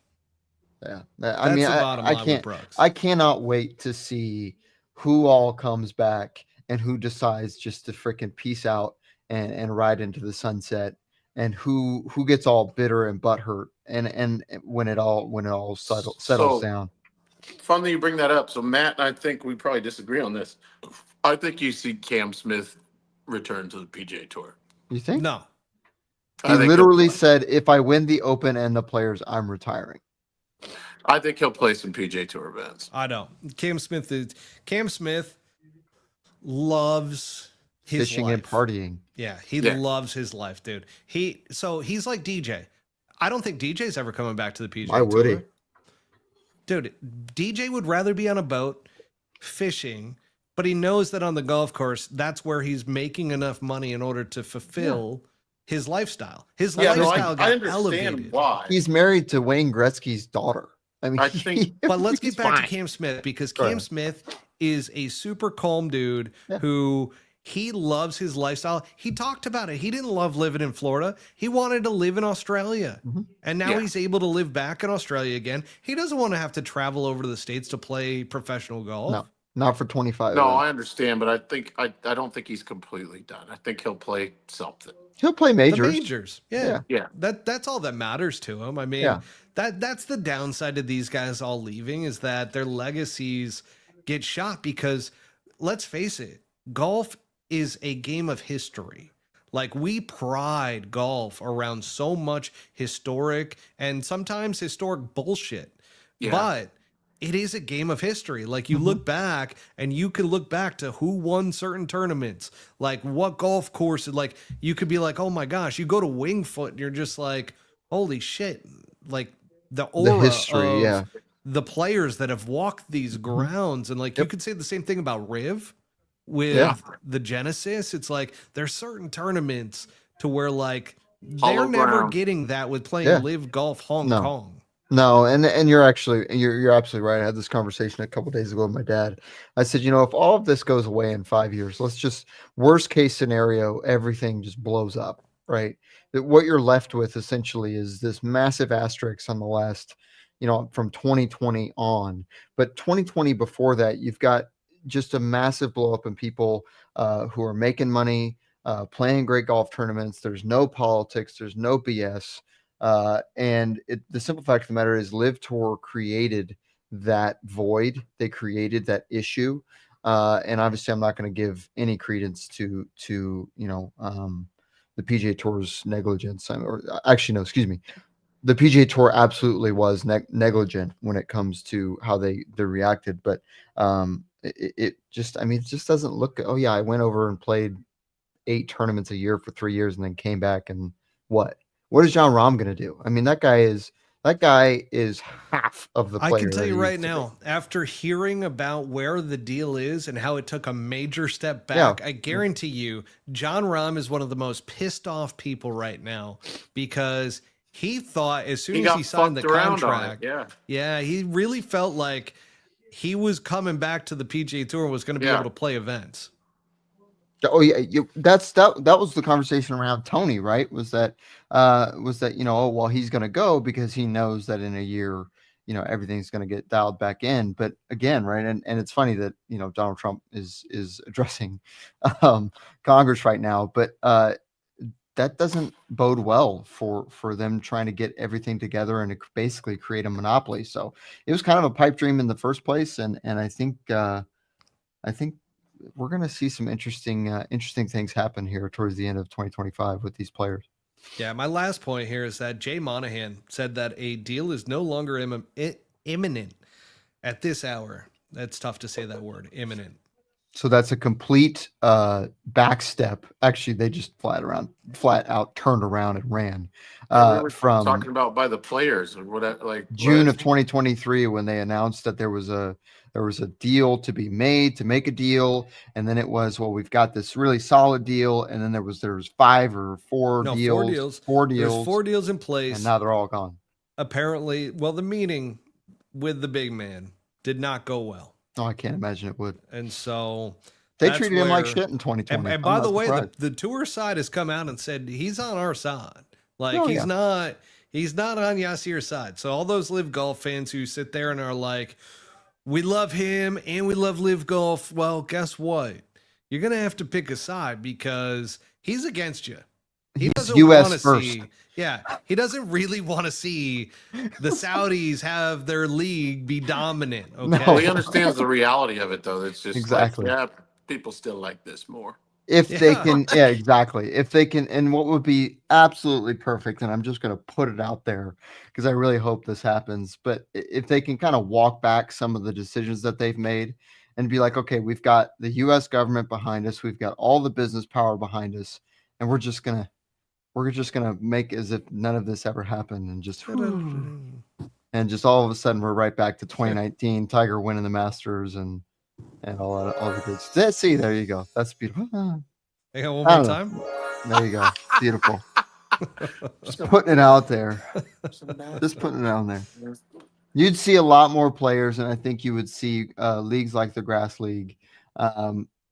Yeah, That's the bottom line with Brooks. I cannot wait to see who all comes back and who decides just to freaking peace out and ride into the sunset, and who gets all bitter and butthurt and when it all settles So- down. Fun that you bring that up. So Matt, I think we probably disagree on this. I think you see Cam Smith return to the PGA Tour. You think? No. I He think he'll literally play. said, "If I win the Open and the Players, I'm retiring." I think he'll play some PGA Tour events. I don't. Cam Smith loves his Fishing life. and partying. Yeah, he Yeah. loves his life, dude. He's like DJ. I don't think DJ's ever coming back to the PGA Why would he? Tour. Dude, DJ would rather be on a boat fishing, but he knows that on the golf course, that's where he's making enough money in order to fulfill his lifestyle. His Yeah, no, lifestyle I got understand elevated. why. He's married to Wayne Gretzky's daughter. I mean, I think- But let's get he's back fine. to Cam Smith, because Go Cam ahead. Smith is a super calm dude Yeah. who he loves his lifestyle. He talked about it. He didn't love living in Florida. He wanted to live in Australia. Mhm. And now Yeah. he's able to live back in Australia again. He doesn't want to have to travel over to the States to play professional golf. No, not for 25. No, I understand, but I don't think he's completely done. I think he'll play something. He'll play The majors. majors. Yeah. Yeah. That's all that matters to him. I mean, Yeah. that's the downside of these guys all leaving, is that their legacies get shot, because let's face it, golf is a game of history. Like, we pride golf around so much historic and sometimes historic bullshit. Yeah. But it is a game of history. Like, you Mhm. look back and you can look back to who won certain tournaments, like what golf course, like you could be like, oh my gosh, you go to Wingfoot and you're just like, holy shit. Like the aura history, of yeah. the players that have walked these grounds. And like, you Yep. could say the same thing about Riv with Yeah. the Genesis. It's like, there's certain tournaments to where like Hollow they're never ground. getting that with playing Yeah. Live Golf Hong No. Kong. No, and you're absolutely right. I had this conversation a couple days ago with my dad. I said, if all of this goes away in 5 years, let's just worst case scenario, everything just blows up, right? That what you're left with essentially is this massive asterisk on the last, from 2020 on. But 2020 before that, you've got just a massive blow up in people who are making money, playing great golf tournaments. There's no politics. There's no BS. And the simple fact of the matter is Live Tour created that void. They created that issue. And obviously I'm not going to give any credence to the PGA Tour's negligence. Or actually, no, excuse me. The PGA Tour absolutely was negligent when it comes to how they reacted. But it just, I mean, it just doesn't look. Oh yeah, I went over and played 8 tournaments a year for 3 years and then came back and what? What is John Rahm going to do? I mean, that guy is half of the I player can tell that you he right used to be. now, after hearing about where the deal is and how it took a major step Yeah. back, I guarantee you, John Rahm is one of the most pissed off people right now because he thought as soon He as got he signed the fucked around on contract, it. yeah, he really felt like he was coming back to the PGA Tour and was going to be Yeah. able to play events. Oh yeah, that was the conversation around Tony, right? Was that oh well, he's going to go because he knows that in a year, everything's going to get dialed back in. But again, right, and it's funny that Donald Trump is addressing Congress right now, but that doesn't bode well for them trying to get everything together and basically create a monopoly. So it was kind of a pipe dream in the first place, and I think we're going to see some interesting things happen here towards the end of 2025 with these players. Yeah, my last point here is that Jay Monahan said that a deal is no longer imminent at this hour. That's tough to say that word, imminent. So that's a complete back step. Actually, they just flat out turned around and ran We were from talking about by the players or whatever, like June of 2023 when they announced that there was a deal to be made to make a deal, and then it was, well, we've got this really solid deal, and then there was 5 or 4 deals, 4 deals, There's 4 deals in place, and now they're all gone. Apparently, well, the meeting with the big man did not go well. Oh, I can't imagine it would. And so they treated him like shit in 2020. And by the way, the tour side has come out and said he's on our side. Like he's not on Yasir's side. So all those Live Golf fans who sit there and are like, we love him and we love Live Golf. Well, guess what? You're gonna have to pick a side because he's against you. He doesn't want to see. Yeah, he doesn't really want to see the Saudis have their league be dominant. Okay, no, he understands the reality of it, though. It's just exactly. People still like this more. If they can, exactly. If they can, and what would be absolutely perfect, and I'm just going to put it out there because I really hope this happens. But if they can kind of walk back some of the decisions that they've made and be like, okay, we've got the U.S. government behind us, we've got all the business power behind us, and we're just gonna make as if none of this ever happened, and just all of a sudden we're right back to 2019, Tiger winning the Masters and all the good stuff. See, there you go. That's beautiful. Hey, one more time. There you go. Beautiful. Just putting it out there. Just putting it out there. You'd see a lot more players, and I think you would see leagues like the Grass League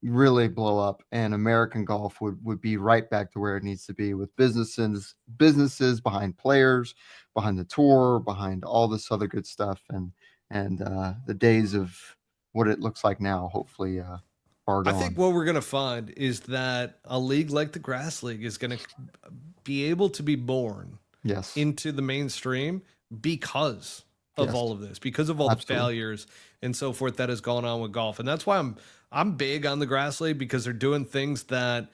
really blow up, and American golf would be right back to where it needs to be, with businesses behind players, behind the tour, behind all this other good stuff, and the days of what it looks like now, hopefully, far gone. I think what we're going to find is that a league like the Grass League is going to be able to be born into the mainstream because of all of this, because of all the failures and so forth that has gone on with golf. And that's why I'm big on the Grass League, because they're doing things that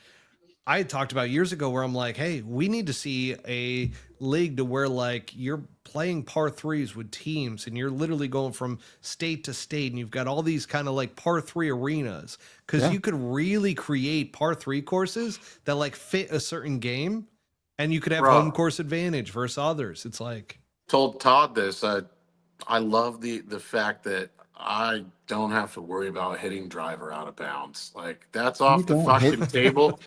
I had talked about years ago where I'm like, hey, we need to see a league to where like you're playing par threes with teams and you're literally going from state to state and you've got all these kind of like par 3 arenas, because you could really create par 3 courses that like fit a certain game, and you could have home course advantage versus others. It's like, told Todd this. I love the fact that I don't have to worry about hitting driver out of bounds. Like, that's off the fucking table.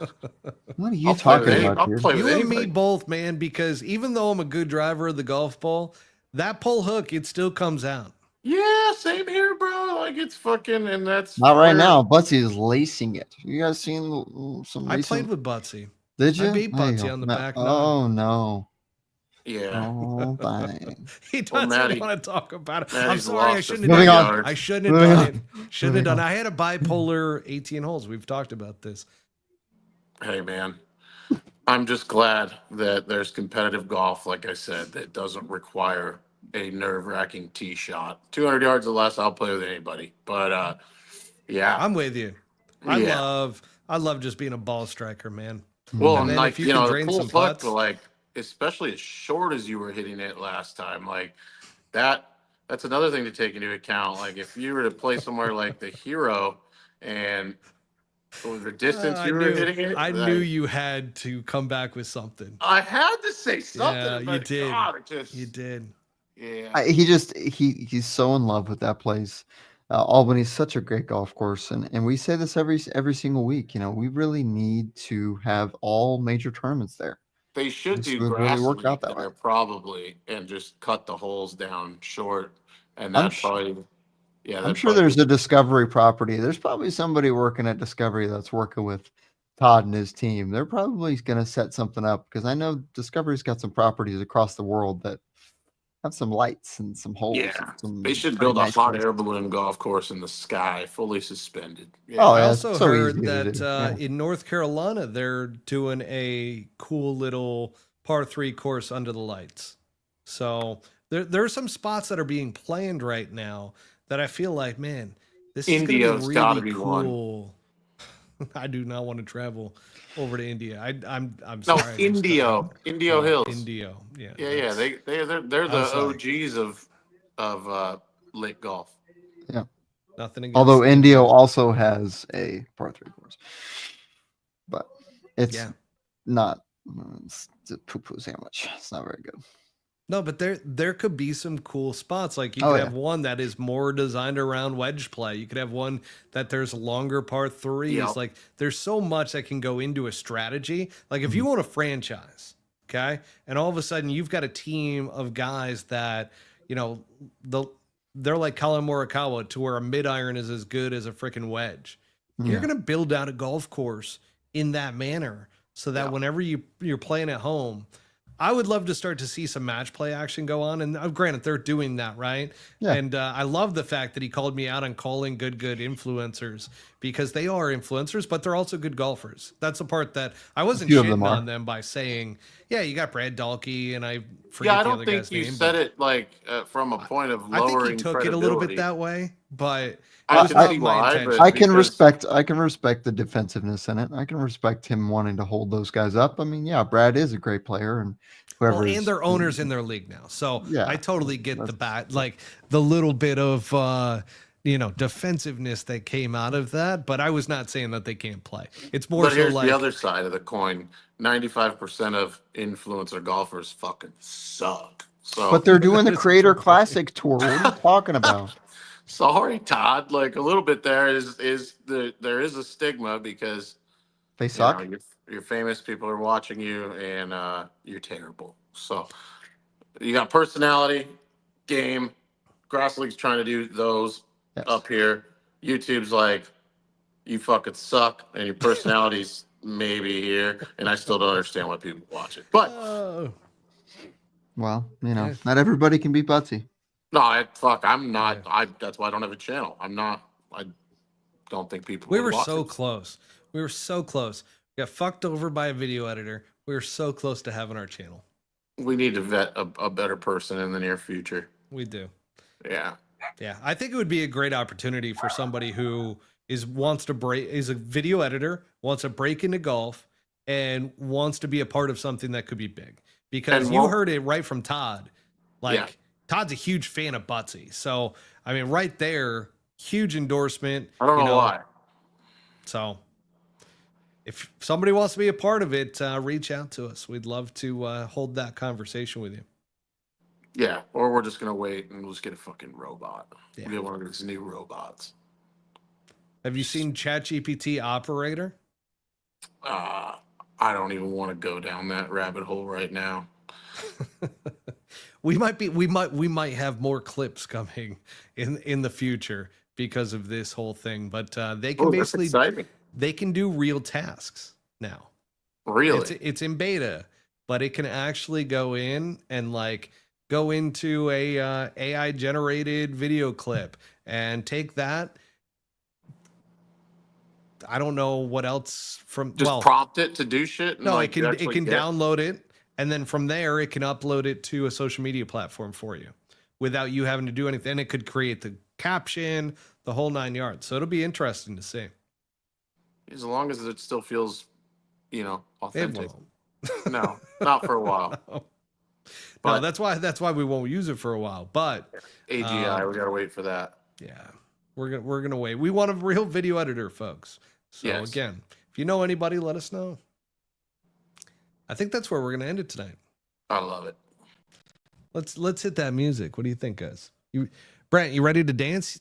What are you talking about? I'll play with you anybody. and me both, man, because even though I'm a good driver of the golf ball, that pull hook, it still comes out. Yeah, same here, bro. Like, it's fucking, and that's not right now. Butsy is lacing it. You guys seen some? I played with Butsy. Did you? I beat Butsy on the back nine. Oh no. Yeah. Oh, dang. He doesn't want to talk about it. I'm Maddie's sorry. I lost shouldn't a have few done it. yards. I shouldn't have done it. Shouldn't have done it. I had a bipolar 18 holes. We've talked about this. Hey, man. I'm just glad that there's competitive golf, like I said, that doesn't require a nerve-wracking tee shot. 200 yards or less, I'll play with anybody. But, yeah. I'm with you. I love just being a ball striker, man. Well, and then like, if you can drain the some pull putts, putt, like, especially as short as you were hitting it last time, like that that's another thing to take into account. Like if you were to play somewhere like the Hero, and the distance you were hitting it, I knew you had to come back with something. I had to say something. Yeah, you about did. God, it just, You did. yeah. He's so in love with that place. Albany's such a great golf course, and we say this every single week. You know, we really need to have all major tournaments there. They should This do would really grass work out league that way. there probably, and just cut the holes down short, and I'm that probably, yeah, I'm that sure probably. there's a Discovery property. There's probably somebody working at Discovery that's working with Todd and his team. They're probably going to set something up because I know Discovery's got some properties across the world that have some lights and some holes and Yeah, some they should pretty build a nice hot places. air balloon golf course in the sky, fully suspended. Yeah. Oh I yeah, also it's so easy heard to that do. Yeah. in North Carolina they're doing a cool little par 3 course under the lights. So there are some spots that are being planned right now that I feel like, man, this is going to be India's gotta really be one. cool. I do not want to travel over to India. I'm No, sorry. Indio Hills. Indio. Yeah. Yeah, that's- they're I the was like, OGs of lake golf. Yeah. nothing against Although India. Indio also has a par 3 course, but it's Yeah. not. It's a poo-poo sandwich. It's not very good. No, but there could be some cool spots. Like you Oh, could yeah. have one that is more designed around wedge play. You could have one that there's longer par 3s. Yep. Like there's so much that can go into a strategy. Like if you own a franchise, okay, and all of a sudden you've got a team of guys that, you know, they're like Colin Morikawa to where a mid iron is as good as a freaking wedge. You're Yeah. going to build out a golf course in that manner so that Yeah. whenever you're playing at home, I would love to start to see some match play action go on. And granted, they're doing that, right? Yeah. And I love the fact that he called me out on calling good influencers because they are influencers, but they're also good golfers. That's the part that I wasn't few of them shitting are. on them by saying, yeah, you got Brad Dalkey and I forget Yeah, I the don't other think guy's you name. said but it like from a point of I think lowering he took it a little bit credibility. that way, but I it was can not see my why, intention. but I can because- respect the defensiveness in it. I can respect him wanting to hold those guys up. I mean, yeah, Brad is a great player, and whoever. Well, and they're owners in their league now. So Yeah, I totally get the that's- like the little bit of defensiveness that came out of that, but I was not saying that they can't play. It's more But so here's like the other side of the coin: 95% of influencer golfers fucking suck. So, But they're doing the That is Creator true. Classic tour. What are you talking about? sorry, Todd. Like a little bit there there is a stigma because They you suck. know, you're famous, people are watching you, and you're terrible. So you got personality, game. Grass League's trying to do those Yes. up here. YouTube's like, you fucking suck, and your personality's maybe here, and I still don't understand why people watch it. But oh, Well, you know, Yeah. not everybody can be Butsy. no, I'm not. That's why I don't have a channel. I'm not. I don't think people. we would were watch so it. close. We were so close. We got fucked over by a video editor. We were so close to having our channel. We need to vet a better person in the near future. We do. Yeah. Yeah, I think it would be a great opportunity for somebody who is a video editor, wants to break into golf, and wants to be a part of something that could be big. Because And you won't- heard it right from Todd. Like Yeah. Todd's a huge fan of Butsy. So I mean, right there, huge endorsement. I don't you know why. So if somebody wants to be a part of it, reach out to us. We'd love to hold that conversation with you. Yeah, or we're just gonna wait and we'll just get a fucking robot. Yeah. We'll get one of these new robots. Have you seen ChatGPT Operator? I don't even want to go down that rabbit hole right now. we might have more clips coming in the future because of this whole thing, but they can Oh, that's basically exciting. they can do real tasks now. Really? It's in beta, but it can actually go in and like go into a AI generated video clip and take that. I don't know what else from Just prompt it to do shit. And no, like it can actually get- download it, and then from there it can upload it to a social media platform for you without you having to do anything. And it could create the caption, the whole 9 yards. So it'll be interesting to see. As long as it still feels, It authentic. won't. No, not for a while. No, But that's why we won't use it for a while. But AGI, we gotta wait for that. yeah, we're gonna wait. We want a real video editor, folks. So Yes. again, if you know anybody, let us know. I think that's where we're gonna end it tonight. I love it. Let's hit that music. What do you think, guys? Brent, you ready to dance?